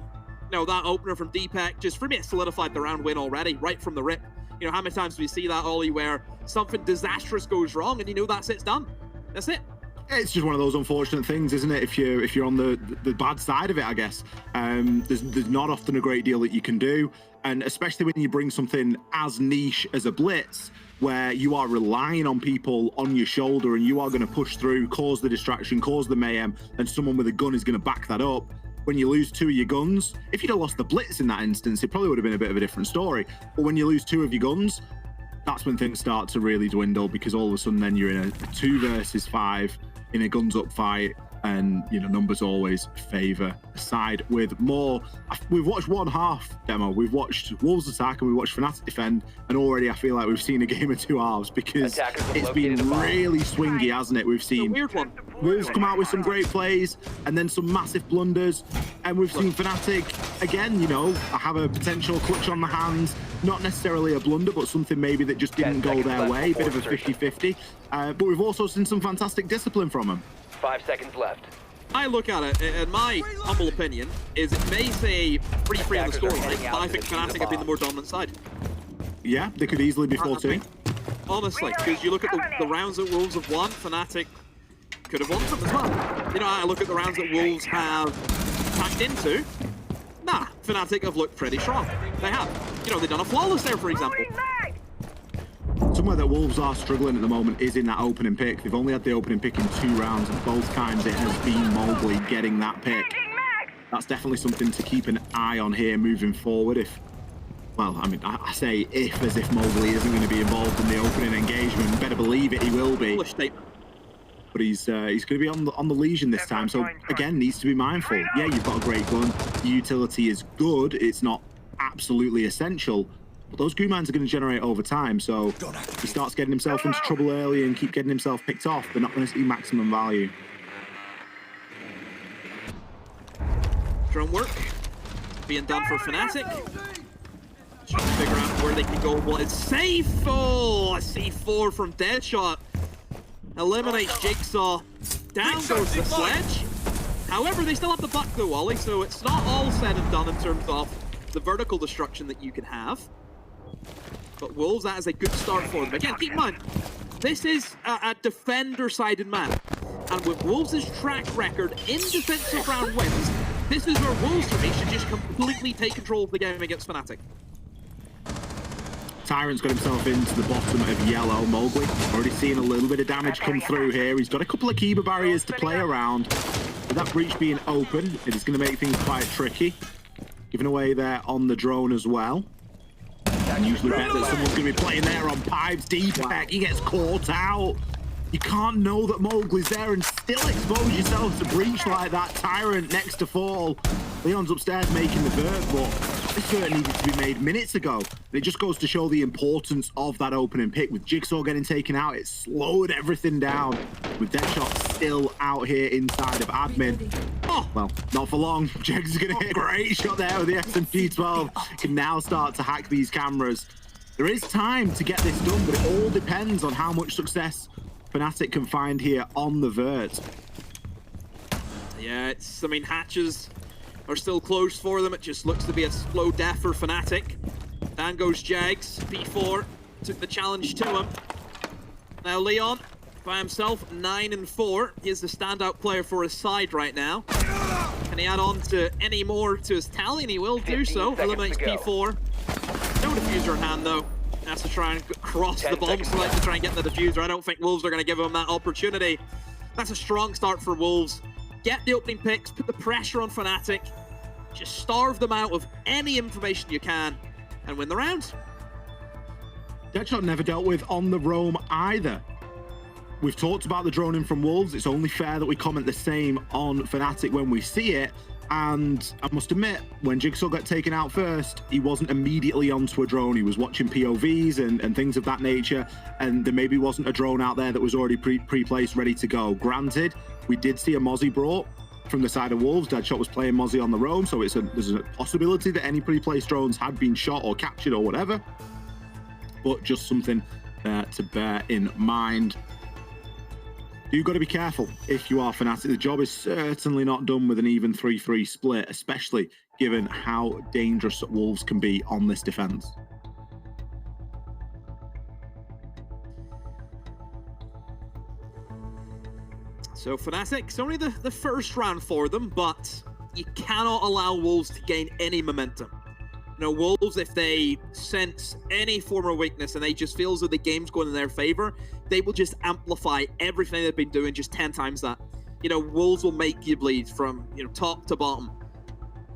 You know, that opener from Deepek, just for me, it solidified the round win already, right from the rip. You know, how many times do we see that, Ollie, where something disastrous goes wrong and you know that's it's done? That's it. It's just one of those unfortunate things, isn't it? If you're on the bad side of it, I guess. There's not often a great deal that you can do, and especially when you bring something as niche as a blitz, where you are relying on people on your shoulder and you are going to push through, cause the distraction, cause the mayhem, and someone with a gun is going to back that up. When you lose 2 of your guns, if you'd have lost the blitz in that instance, it probably would have been a bit of a different story. But when you lose 2 of your guns, that's when things start to really dwindle, because all of a sudden then you're in a 2 versus 5 in a guns up fight, and you know, numbers always favor a side with more. We've watched one half demo, we've watched Wolves attack and we watched Fnatic defend, and already I feel like we've seen a game of 2 halves, because it's been really swingy, hasn't it? We've seen Wolves come out with some great plays and then some massive blunders, and we've seen Fnatic again, you know, have a potential clutch on the hands, not necessarily a blunder, but something maybe that just didn't go their way, a bit of a 50-50. But we've also seen some fantastic discipline from them. 5 seconds left. I look at it, and my humble opinion is it may say 3-3 on the scoreline, but I think Fnatic have been the more dominant side. Yeah, they could easily be 4-2. Honestly, because you look at the rounds that Wolves have won, Fnatic could have won them as well. You know, I look at the rounds that Wolves have packed into. Nah, Fnatic have looked pretty strong. They have. You know, they've done a flawless there, for example. Somewhere that Wolves are struggling at the moment is in that opening pick. They've only had the opening pick in 2 rounds, and both times it has been Mowgli getting that pick. That's definitely something to keep an eye on here moving forward. If, well, I mean, I say if as if Mowgli isn't going to be involved in the opening engagement. Better believe it, he will be. But he's going to be on the Legion this time, so again, needs to be mindful. Yeah, you've got a great gun. The utility is good. It's not absolutely essential. But those goo mines are going to generate over time, so if he starts getting himself into trouble early and keep getting himself picked off, they're not going to see maximum value. Drone work being done for Fnatic. Trying to figure out where they can go. Well, it's safe. Oh, a C4 from Deadshot. Eliminates Jigsaw. Down goes the sledge. However, they still have the buck though, Wally, so it's not all said and done in terms of the vertical destruction that you can have. But Wolves, that is a good start for them. Again, keep in mind, this is a defender-sided map. And with Wolves' track record in defensive round wins, this is where Wolves, for me, should just completely take control of the game against Fnatic. Tyrant's got himself into the bottom of yellow. Mowgli already seeing a little bit of damage come through here. He's got a couple of Kiba barriers to play around. With that breach being open, it is going to make things quite tricky. Giving away there on the drone as well. And usually bet that someone's going to be playing there on Pipes. D-Pack, he gets caught out. You can't know that Mowgli's there and still expose yourself to breach like that. Tyrant next to fall. Leon's upstairs making the vert, but this vert needed to be made minutes ago. And it just goes to show the importance of that opening pick. With Jigsaw getting taken out, it slowed everything down. With Deadshot still out here inside of admin. Oh, well, not for long. Jegs is going to hit a great shot there with the SMP-12. Can now start to hack these cameras. There is time to get this done, but it all depends on how much success Fnatic can find here on the vert. Yeah, it's, I mean, hatches are still closed for them. It just looks to be a slow death for Fnatic. Down goes Jags. P4 took the challenge to him. Now Leon by himself, 9-4. He is the standout player for his side right now. Can he add on to any more to his tally? And he will do so. Eliminates P4. No diffuser in hand though. Has to try and cross the bomb select to try and get the diffuser. I don't think Wolves are going to give him that opportunity. That's a strong start for Wolves. Get the opening picks, put the pressure on Fnatic, just starve them out of any information you can, and win the round. Deadshot never dealt with on the roam either. We've talked about the droning from Wolves. It's only fair that we comment the same on Fnatic when we see it. And I must admit, when Jigsaw got taken out first, he wasn't immediately onto a drone. He was watching POVs and things of that nature, and there maybe wasn't a drone out there that was already pre-placed, ready to go. Granted, we did see a Mozzie brought from the side of Wolves. Deadshot was playing Mozzie on the roam, so there's a possibility that any pre-placed drones had been shot or captured or whatever. But just something to bear in mind. You've got to be careful if you are Fnatic. The job is certainly not done with an even 3-3 split, especially given how dangerous Wolves can be on this defense. So Fnatic, it's only the first round for them, but you cannot allow Wolves to gain any momentum. You know, Wolves, if they sense any form of weakness and they just feel as though the game's going in their favor, they will just amplify everything they've been doing just 10 times that. You know, Wolves will make you bleed from, you know, top to bottom.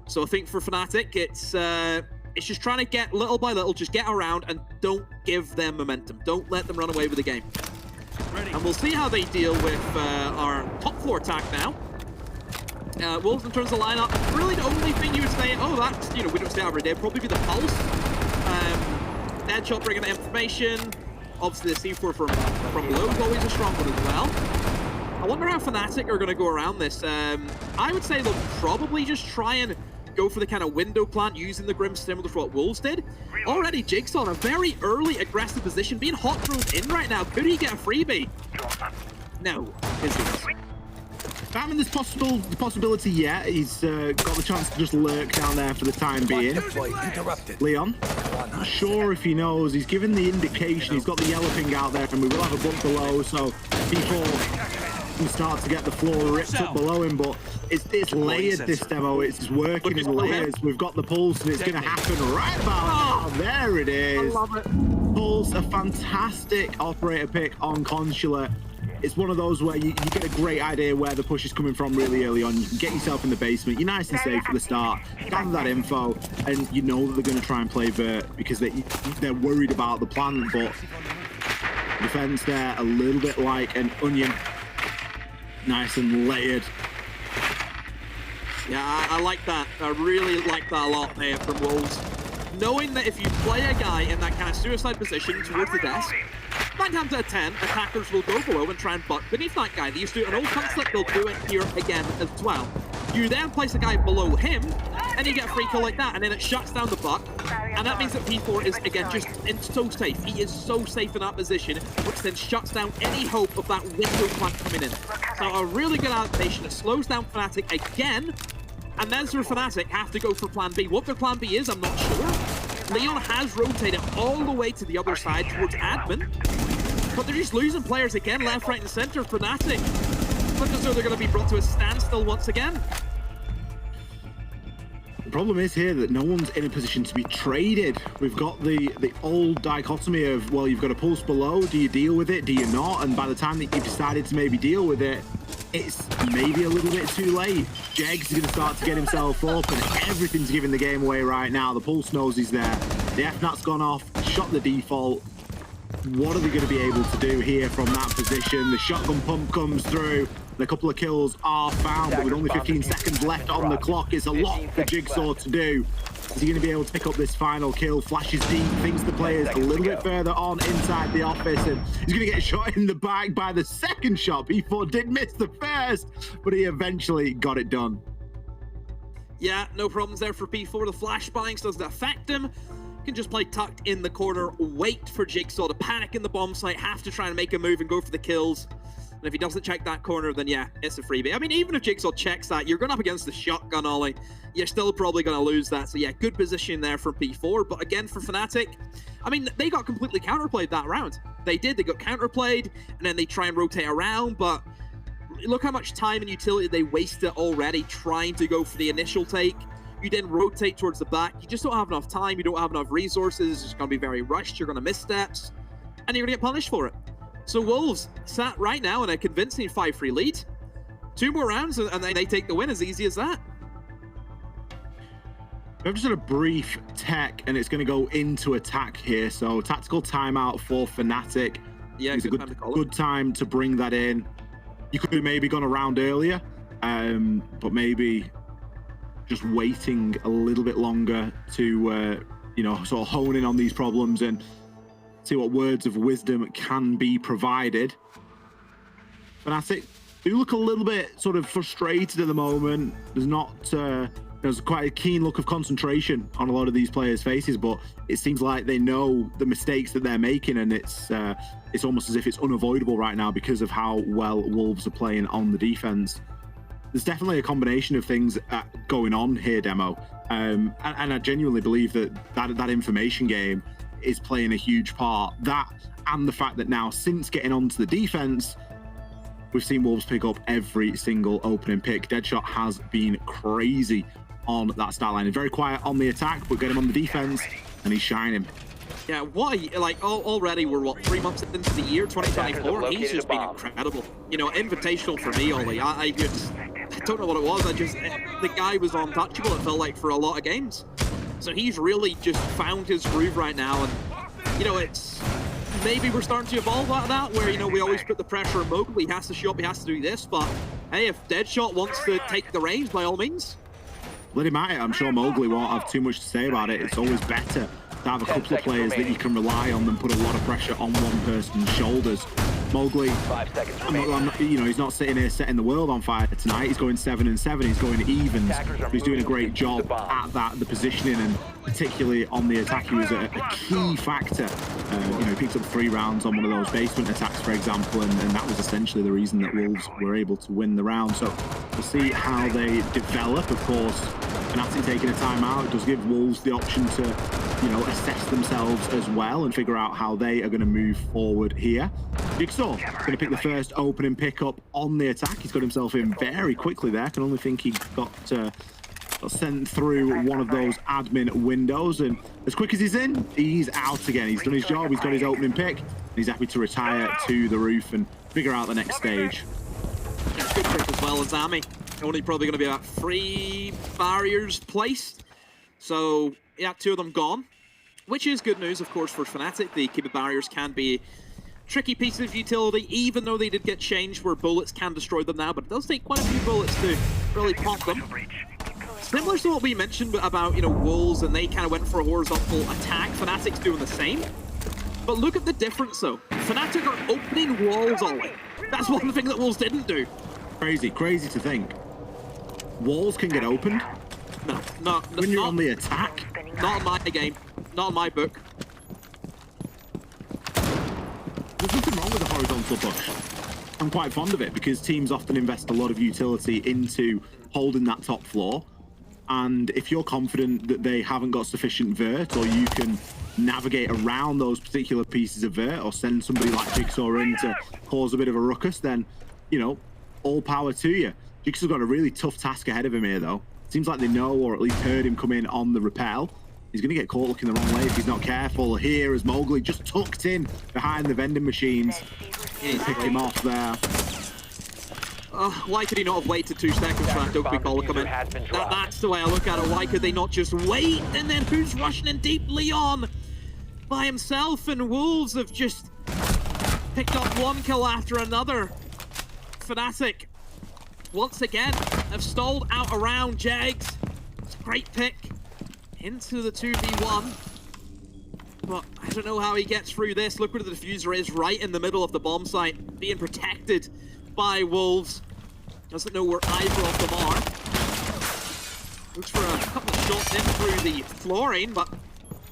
So I think for Fnatic, it's just trying to get little by little, just get around and don't give them momentum. Don't let them run away with the game. Ready. And we'll see how they deal with our top 4 attack now. Wolves, in terms of lineup, really the only thing you would say, oh, that's, you know, we don't say every day, probably be the Pulse. Deadshot bringing the information. Obviously, the C4 from below is always a strong one as well. I wonder how Fnatic are going to go around this. I would say they'll probably just try and go for the kind of window plant using the Grim similar to what Wolves did. Already Jigsaw in a very early aggressive position, being hot thrown in right now. Could he get a freebie? No. Is he? Having this possibility yet. He's got the chance to just lurk down there for the time being. Leon, not sure if he knows. He's given the indication. He's got the yellow ping out there, and we will have a book below, so people can start to get the floor ripped up below him. But it's layered, this demo. It's working in layers. We've got the pulse, and it's going to happen right about now. There it is. I love it. Pulse, a fantastic operator pick on Consulate. It's one of those where you get a great idea where the push is coming from really early on. You can get yourself in the basement. You're nice and safe at the start. Gather that info, and you know that they're going to try and play Vert because they're worried about the plan. But defense there, a little bit like an onion. Nice and layered. Yeah, I like that. I really like that a lot there from Wolves. Knowing that if you play a guy in that kind of suicide position towards the desk, 9 times out of 10, attackers will go below and try and butt beneath that guy. They used to do an old conflict, they'll do it here again as well. You then place a guy below him, and you get a free kill like that, and then it shuts down the butt. And that means that P4 is, again, just so safe. He is so safe in that position, which then shuts down any hope of that window plant coming in. So a really good adaptation. It slows down Fnatic again, and then Sir Fnatic have to go for plan B. What their plan B is, I'm not sure. Leon has rotated all the way to the other side towards admin, but they're just losing players again, left, right, and center. Fnatic look as though they're going to be brought to a standstill once again. The problem is here that no one's in a position to be traded. We've got the old dichotomy of, well, you've got a pulse below. Do you deal with it? Do you not? And by the time that you've decided to maybe deal with it, it's maybe a little bit too late. Jegs is going to start to get himself up, and everything's giving the game away right now. The pulse knows he's there. The F-Nat's gone off, shot the default. What are they going to be able to do here from that position? The shotgun pump comes through. A couple of kills are found, but with only 15 seconds left on the clock, it's a lot for Jigsaw to do. Is he going to be able to pick up this final kill? Flashes deep, thinks the player's a little bit further on inside the office, and he's going to get shot in the back by the second shot. P4 did miss the first, but he eventually got it done. Yeah, no problems there for P4. The flashbangs doesn't affect him. Can just play tucked in the corner, wait for Jigsaw to panic in the bomb site, have to try and make a move and go for the kills. And if he doesn't check that corner, then yeah, it's a freebie. I mean, even if Jigsaw checks that, you're going up against the shotgun ollie. You're still probably going to lose that. So yeah, good position there from P4. But again, for Fnatic, I mean, they got completely counterplayed that round. They did. They got counterplayed, and then they try and rotate around. But look how much time and utility they wasted already trying to go for the initial take. You then rotate towards the back. You just don't have enough time. You don't have enough resources. It's going to be very rushed. You're going to miss steps, and you're going to get punished for it. So Wolves sat right now in a convincing 5-3 lead. 2 more rounds, and then they take the win, as easy as that. We've just had a brief tech, and it's going to go into attack here. So tactical timeout for Fnatic. Yeah, it's a good time to bring that in. You could have maybe gone around earlier, but maybe just waiting a little bit longer to, you know, sort of hone in on these problems and see what words of wisdom can be provided. Fnatic do look a little bit sort of frustrated at the moment. There's quite a keen look of concentration on a lot of these players' faces, but it seems like they know the mistakes that they're making, and it's almost as if it's unavoidable right now because of how well Wolves are playing on the defense. There's definitely a combination of things going on here, Demo, and I genuinely believe that information game is playing a huge part. That and the fact that now, since getting onto the defense, we've seen Wolves pick up every single opening pick. Deadshot has been crazy on that stat line. He's very quiet on the attack, but get him on the defense, and he's shining. Yeah, already we're, 3 months into the year, 2024, he's just been incredible. You know, invitational for me, Ollie. I don't know what it was. The guy was untouchable, it felt like, for a lot of games. So he's really just found his groove right now, and, you know, maybe we're starting to evolve out of that, where, you know, we always put the pressure on Mowgli. He has to show up, he has to do this, but hey, if Deadshot wants to take the reins, by all means. Let him at it. I'm sure Mowgli won't have too much to say about it. It's always better to have a couple of players that you can rely on than put a lot of pressure on one person's shoulders. Mowgli, you know, he's not sitting here setting the world on fire tonight. He's going 7-7. He's going evens. He's doing a great job at that, the positioning, and particularly on the attack. He was a key factor He picked up 3 rounds on one of those basement attacks, for example, and that was essentially the reason that Wolves were able to win the round. So we'll see how they develop. Of course, Fnatic taking a timeout, it does give Wolves the option to, assess themselves as well and figure out how they are going to move forward here. Jigsaw going to pick the first opening pickup on the attack. He's got himself in very quickly there. I can only think he got sent through one of those admin windows, and as quick as he's in, he's out again. He's done his job, he's got his opening pick, and he's happy to retire to the roof and figure out the next stage. Yeah, good pick as well as Ami. Only probably going to be about 3 barriers placed. So, yeah, 2 of them gone, which is good news, of course, for Fnatic. The keeper barriers can be tricky pieces of utility, even though they did get changed where bullets can destroy them now, but it does take quite a few bullets to really pop them. Similar to what we mentioned about, Wolves, and they kind of went for a horizontal attack. Fnatic's doing the same. But look at the difference, though. Fnatic are opening walls, Ollie. That's one thing that Wolves didn't do. Crazy to think. Walls can get opened? No, when you're on the attack? Not in my game. Not in my book. There's nothing wrong with a horizontal push. I'm quite fond of it because teams often invest a lot of utility into holding that top floor. And if you're confident that they haven't got sufficient vert, or you can navigate around those particular pieces of vert, or send somebody like Jigsaw in to cause a bit of a ruckus, then, all power to you. Jigsaw's got a really tough task ahead of him here, though. Seems like they know, or at least heard him come in on the rappel. He's going to get caught looking the wrong way if he's not careful. Here as Mowgli just tucked in behind the vending machines. He picked him off there. Why could he not have waited 2 seconds for that Dopey call to come in? That's the way I look at it. Why could they not just wait? And then who's rushing in deep? Leon by himself, and Wolves have just picked up 1 kill after another. Fnatic, once again, have stalled out around Jags. It's a great pick into the 2v1. But I don't know how he gets through this. Look where the diffuser is, right in the middle of the bomb site, being protected by Wolves. Doesn't know where either of them are. Looks for a couple of shots in through the flooring, but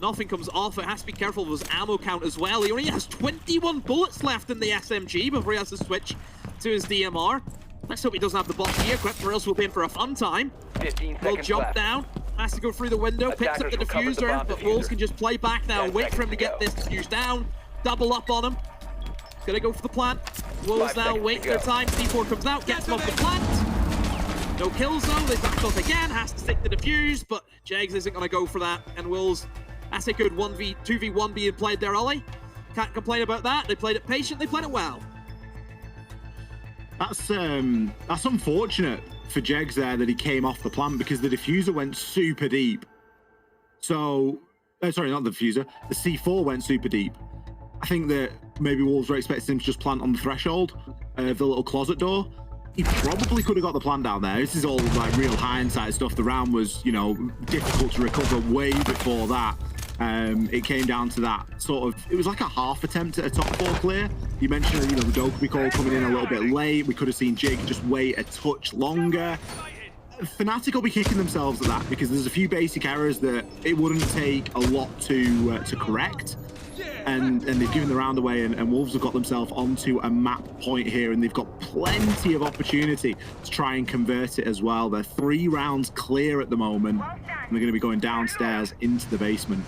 nothing comes off. It has to be careful of his ammo count as well. He only has 21 bullets left in the SMG before he has to switch to his DMR. Let's hope he doesn't have the bot here equipped, or else we'll be in for a fun time. 15 Will seconds jump left. down, has to go through the window, picks up the diffuser, but Wolves can just play back now and wait for him to get this diffuse down. Double up on him. Gonna go for the plant. Wolves now wait their time. C4 comes out, gets him off the plant. No kills though. They back off again. Has to stick the defuse, but Jags isn't gonna go for that. And Wolves, that's a good 2v1 being played there, Ollie. Can't complain about that. They played it patient. They played it well. That's unfortunate for Jegs there that he came off the plant, because the diffuser went super deep. So, sorry, not the diffuser. The C4 went super deep. I think that maybe Wolves were expecting him to just plant on the threshold of the little closet door. He probably could have got the plant down there. This is all like real hindsight stuff. The round was, difficult to recover way before that. It came down to that sort of, it was like a half attempt at a top 4 clear. You mentioned, the Dokkaebi call coming in a little bit late. We could have seen Jig just wait a touch longer. Fnatic will be kicking themselves at that, because there's a few basic errors that it wouldn't take a lot to correct. And they've given the round away, and Wolves have got themselves onto a map point here, and they've got plenty of opportunity to try and convert it as well. They're 3 rounds clear at the moment, and they're going to be going downstairs into the basement.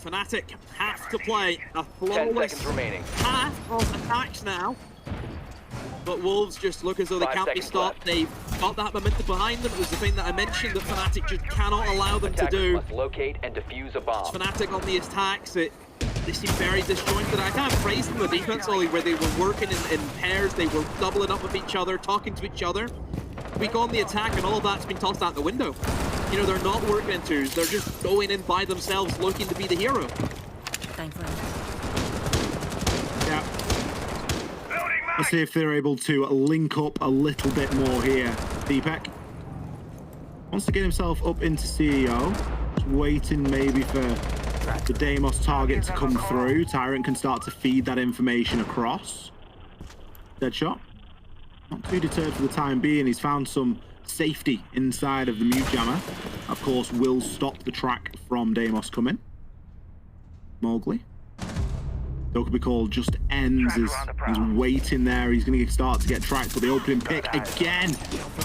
Fnatic have to play a 10 flawless seconds remaining. half of attacks now. But Wolves just look as though they 5 can't be seconds stopped. left. They've got that momentum behind them. It was the thing that I mentioned that Fnatic just cannot allow them to Attackers do. must locate and defuse a bomb. Fnatic on the attacks, they seem very disjointed. I kind of praised them the defense, Ollie, where they were working in pairs. They were doubling up with each other, talking to each other. We go on the attack, and all of that's been tossed out the window. They're not working in twos. They're just going in by themselves, looking to be the hero. Yeah. Let's see if they're able to link up a little bit more here. Deepak wants to get himself up into CEO. Just waiting maybe for the Deimos target to come through. Tyrant can start to feed that information across. Deadshot. Not too deterred for the time being. He's found some safety inside of the mute jammer. Of course, will stop the track from Deimos coming. Mowgli. Don't be called just ends as he's waiting there. He's going to start to get tracked, but the opening pick again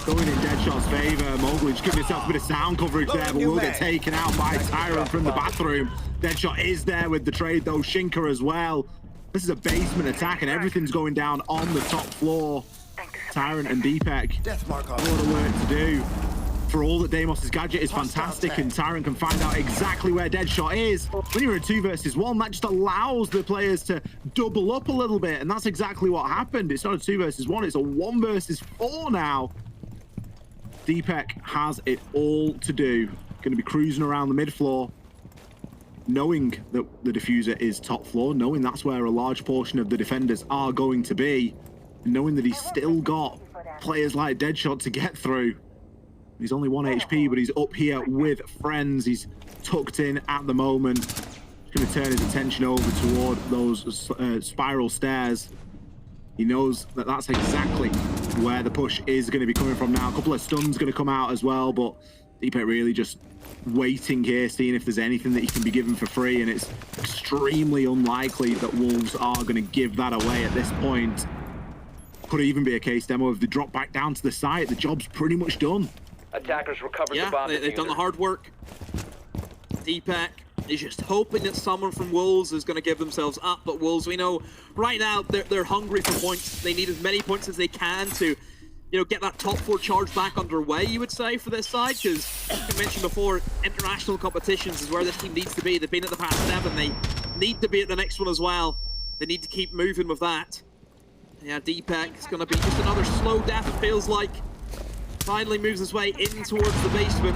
going in Deadshot's favor. Mowgli just giving himself a bit of sound coverage there, but will get taken out by Tyrant from the bathroom. Deadshot is there with the trade though, Shinka as well. This is a basement attack and everything's going down on the top floor. Tyrant and Deepek, what a work to do. For all that Deimos' gadget is fantastic and Tyrant can find out exactly where Deadshot is, when you're in 2 versus 1, that just allows the players to double up a little bit, and that's exactly what happened. It's not a 2 versus 1, it's a 1 versus 4 now. Deepek has it all to do. Going to be cruising around the mid floor, knowing that the diffuser is top floor, knowing that's where a large portion of the defenders are going to be, and knowing that he's still got players like Deadshot to get through. He's only 1 HP, but he's up here with friends. He's tucked in at the moment. He's going to turn his attention over toward those spiral stairs. He knows that that's exactly where the push is going to be coming from now. A couple of stuns going to come out as well, but Deepek really just waiting here, seeing if there's anything that he can be given for free, and it's extremely unlikely that Wolves are going to give that away at this point. Could even be a case, Demo, if they drop back down to the site, the job's pretty much done. Attackers recovered the Yeah, bomb. they've done the hard work. Deepek is just hoping that someone from Wolves is going to give themselves up, but Wolves, we know right now they're hungry for points. They need as many points as they can to, you know, get that top 4 charge back underway, you would say, for this side, because, as you mentioned before, international competitions is where this team needs to be. They've been at the past 7. They need to be at the next one as well. They need to keep moving with that. Yeah, Deepek is going to be just another slow death, it feels like. Finally moves his way in towards the basement.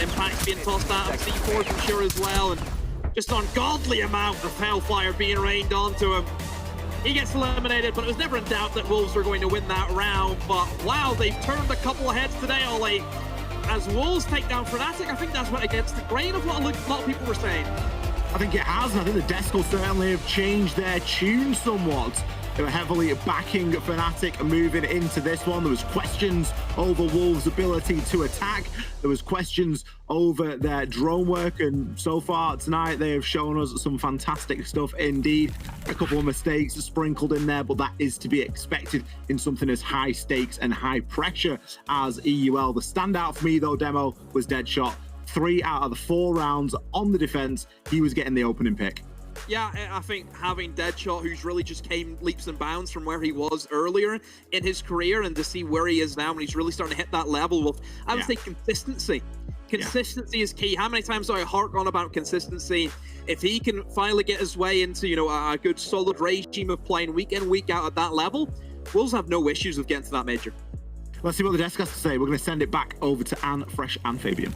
Impact's being tossed out of C4 for sure as well, and just an ungodly amount of hellfire being rained onto him. He gets eliminated, but it was never in doubt that Wolves were going to win that round. But wow, they've turned a couple of heads today, Ollie. As Wolves take down Fnatic, I think that's went against the grain of what a lot of people were saying. I think it has, and I think the Desk will certainly have changed their tune somewhat. They were heavily backing Fnatic moving into this one. There was questions over Wolves' ability to attack. There was questions over their drone work, and so far tonight they have shown us some fantastic stuff indeed. A couple of mistakes sprinkled in there, but that is to be expected in something as high stakes and high pressure as EUL. The standout for me though, Demo, was Deadshot. 3 out of the 4 rounds on the defense, he was getting the opening pick. Yeah, I think having Deadshot, who's really just came leaps and bounds from where he was earlier in his career, and to see where he is now when he's really starting to hit that level with, I would say, consistency. Consistency is key. How many times do I hark on about consistency? If he can finally get his way into, you know, a good solid regime of playing week in, week out at that level, Wolves have no issues with getting to that major. Let's see what the desk has to say. We're going to send it back over to Anne, Fresh, and Fabian.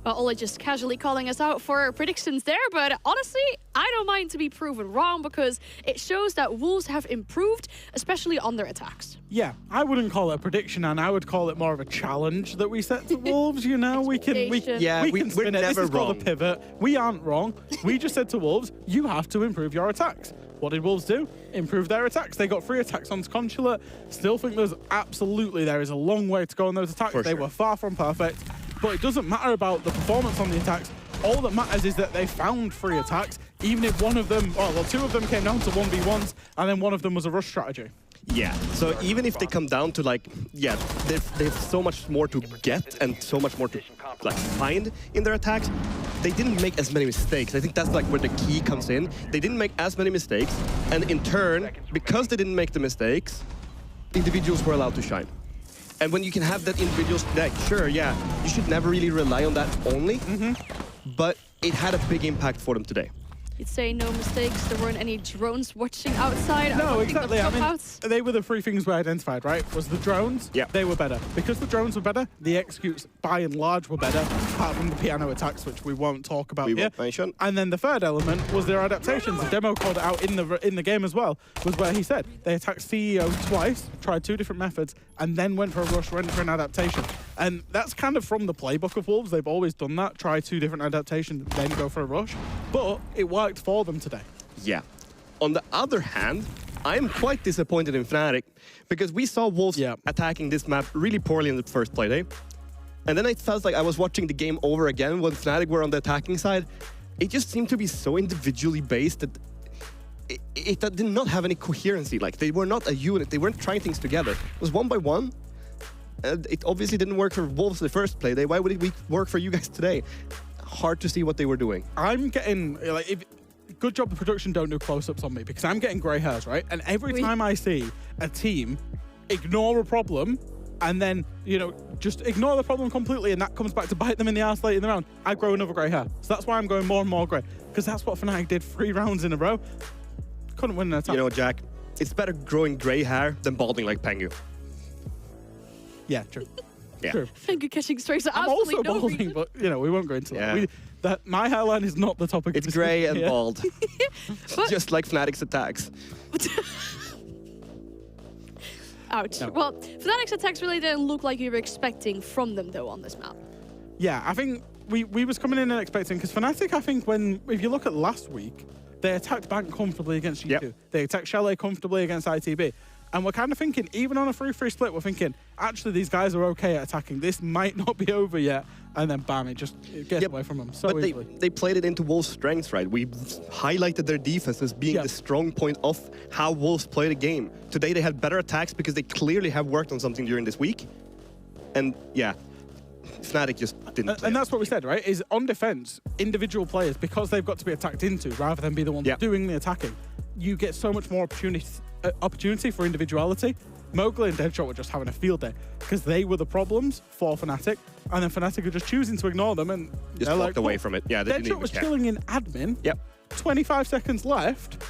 Ola just casually calling us out for predictions there, but honestly, I don't mind to be proven wrong because it shows that Wolves have improved, especially on their attacks. Yeah, I wouldn't call it a prediction, and I would call it more of a challenge that we set to Wolves. You know, we can spin it. We're never this is called wrong. a pivot. We aren't wrong. We just said to Wolves, you have to improve your attacks. What did Wolves do? Improve their attacks. They got 3 attacks onto Consulate. Still think there is a long way to go on those attacks. They were far from perfect. But it doesn't matter about the performance on the attacks. All that matters is that they found 3 attacks, even if one of them, well, 2 of them came down to 1v1s, and then one of them was a rush strategy. Yeah, so even if they come down to like, yeah, they've so much more to get and so much more to like find in their attacks, they didn't make as many mistakes. I think that's like where the key comes in. They didn't make as many mistakes, and in turn, because they didn't make the mistakes, individuals were allowed to shine. And when you can have that individual, like, sure, yeah, you should never really rely on that only, but it had a big impact for them today. You'd say no mistakes, there weren't any drones watching outside. No, exactly. I mean, Outs. they were the 3 things we identified, right? Was the drones, they were better. Because the drones were better, the executes by and large were better, apart from the piano attacks, which we won't talk about here. Won't mention. And then the third element was their adaptations. The Demo called it out in the game as well, was where he said they attacked CEO twice, tried 2 different methods, and then went for a rush, went for an adaptation. And that's kind of from the playbook of Wolves. They've always done that, try 2 different adaptations, then go for a rush. But it worked for them today. Yeah. On the other hand, I'm quite disappointed in Fnatic because we saw Wolves attacking this map really poorly in the first play day. And then it felt like I was watching the game over again when Fnatic were on the attacking side. It just seemed to be so individually based that it did not have any coherency. Like, they were not a unit. They weren't trying things together. It was one by one. And it obviously didn't work for Wolves the first play day. Why would it work for you guys today? Hard to see what they were doing. I'm getting, good job the production don't do close-ups on me because I'm getting grey hairs, right? And every time I see a team ignore a problem and then, just ignore the problem completely and that comes back to bite them in the arse late in the round, I grow another grey hair. So that's why I'm going more and more grey, because that's what Fnatic did 3 rounds in a row. Couldn't win an attack. You know, Jack, it's better growing grey hair than balding like Pengu. Yeah, true. Yeah. True. Finger catching straight. So I'm also no balding, reason. but, we won't go into that. My hairline is not the topic. It's grey and bald. But Just like Fnatic's attacks. ouch. No. Well, Fnatic's attacks really didn't look like you were expecting from them, though, on this map. Yeah, I think we was coming in and expecting, because Fnatic, I think, if you look at last week, they attacked Bank comfortably against G2. Yep. They attacked Chalet comfortably against ITB. And we're kind of thinking, even on a 3-3 split, we're thinking, actually, these guys are okay at attacking. This might not be over yet. And then, bam, it gets away from them so but easily. they played it into Wolves' strengths, right? We highlighted their defense as being the strong point of how Wolves play the game. Today, they had better attacks because they clearly have worked on something during this week. And, yeah, Fnatic just didn't play. And that's what we said, right? Is on defense, individual players, because they've got to be attacked into rather than be the ones doing the attacking, you get so much more opportunity for individuality. Mowgli and Deadshot were just having a field day because they were the problems for Fnatic, and then Fnatic were just choosing to ignore them and just walked away from it. Yeah, they didn't Deadshot even was care. chilling in admin. Yep. 25 seconds left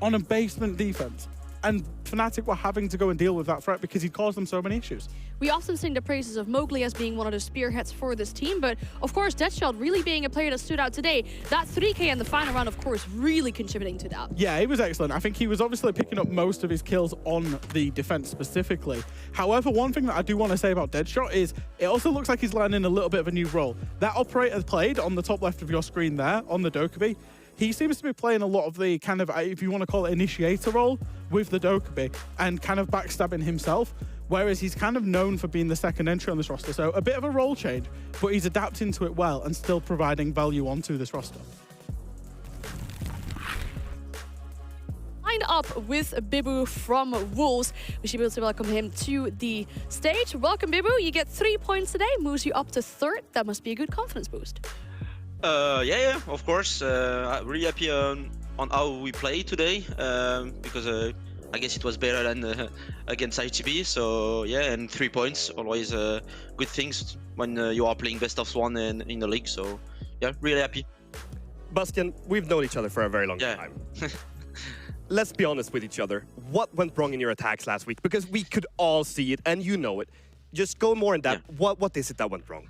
on a basement defense, and Fnatic were having to go and deal with that threat because he caused them so many issues. We often sing the praises of Mowgli as being one of the spearheads for this team, but of course, Deadshot really being a player that stood out today. That 3K in the final round, of course, really contributing to that. Yeah, he was excellent. I think he was obviously picking up most of his kills on the defense specifically. However, one thing that I do want to say about Deadshot is it also looks like he's landing a little bit of a new role. That operator played on the top left of your screen there, on the Dokkaebi, he seems to be playing a lot of the kind of, if you want to call it, initiator role with the Dokkaebi and kind of backstabbing himself, whereas he's kind of known for being the second entry on this roster. So a bit of a role change, but he's adapting to it well and still providing value onto this roster. Lined up with Bibu from Wolves. We should be able to welcome him to the stage. Welcome, Bibu. You get 3 points today, moves you up to 3rd. That must be a good confidence boost. Yeah, of course. I'm really happy on how we played today because I guess it was better than against ITB. So yeah, and 3 points, always good things when you are playing best of 1 in the league. So yeah, really happy. Bastian, we've known each other for a very long time. Let's be honest with each other. What went wrong in your attacks last week? Because we could all see it, and you know it. Just go more in depth. Yeah. What is it that went wrong?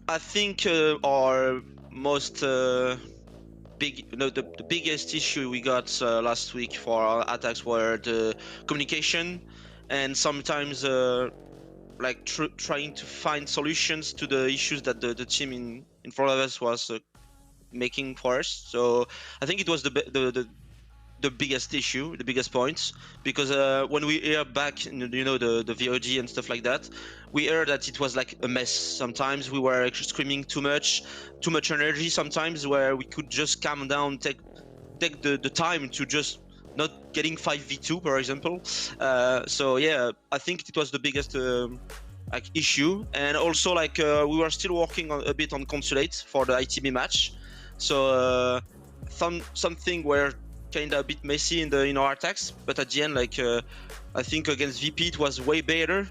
I think our most the biggest issue we got last week for our attacks were the communication, and sometimes like trying to find solutions to the issues that the team in front of us was making for us. So I think it was the biggest issue, the biggest points, because when we hear back, the VOD and stuff like that, we heard that it was like a mess. Sometimes we were screaming too much energy. Sometimes where we could just calm down, take the time to just not getting 5v2, for example. So yeah, I think it was the biggest issue, and also we were still working a bit on consulate for the ITB match. So something where kind of a bit messy in our attacks, but at the end, I think against VP it was way better.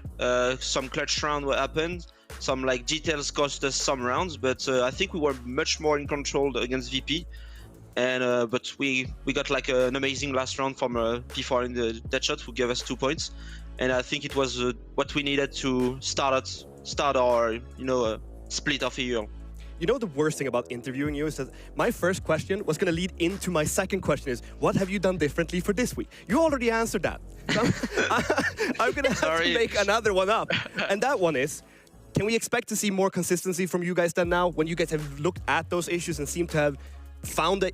Some clutch round happened, some details cost us some rounds, but I think we were much more in control against VP. And but we got an amazing last round from P4 in the Deadshot, who gave us 2 points, and I think it was what we needed to start our split of a year. You know the worst thing about interviewing you is that my first question was going to lead into my second question is, what have you done differently for this week? You already answered that. So I'm going to have to make another one up. And that one is, can we expect to see more consistency from you guys then now, when you guys have looked at those issues and seem to have found the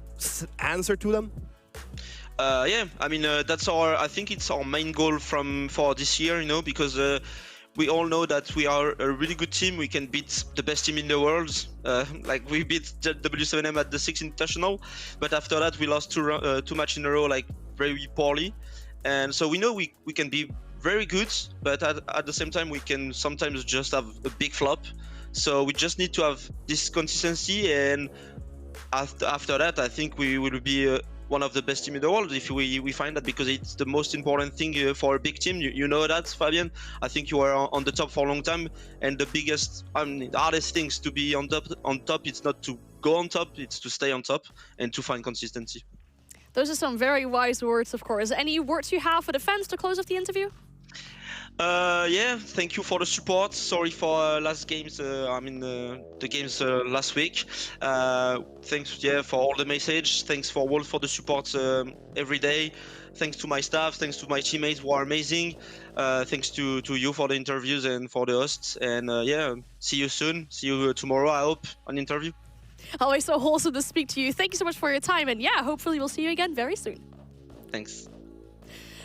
answer to them? Yeah, I mean that's our. I think it's our main goal for this year, you know, because we all know that we are a really good team. We can beat the best team in the world. Like we beat W7M at the 6th International, but after that we lost two matches in a row, like very poorly. And so we know we can be very good, but at the same time we can sometimes just have a big flop. So we just need to have this consistency, and after that I think we will be one of the best team in the world if we find that, because it's the most important thing for a big team. You know that, Fabian. I think you are on the top for a long time, and the biggest, the hardest things to be on top, it's not to go on top, it's to stay on top and to find consistency. Those are some very wise words, of course. Any words you have for the fans to close off the interview? Yeah, thank you for the support. Sorry for last games. The games last week. Thanks, for all the message. Thanks for all for the support every day. Thanks to my staff. Thanks to my teammates who are amazing. Thanks to you for the interviews and for the hosts. And see you soon. See you tomorrow, I hope, on interview. Always so wholesome to speak to you. Thank you so much for your time. And hopefully we'll see you again very soon. Thanks.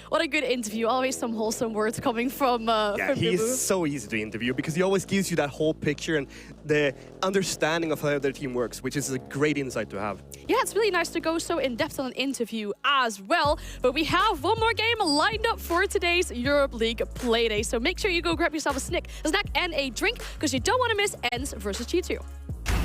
What a good interview. Always some wholesome words coming from he's Bibu. so easy to interview because he always gives you that whole picture and the understanding of how their team works, which is a great insight to have. Yeah, it's really nice to go so in-depth on an interview as well. But we have one more game lined up for today's Europe League Playday. So make sure you go grab yourself a snack and a drink, because you don't want to miss ENCE versus G2.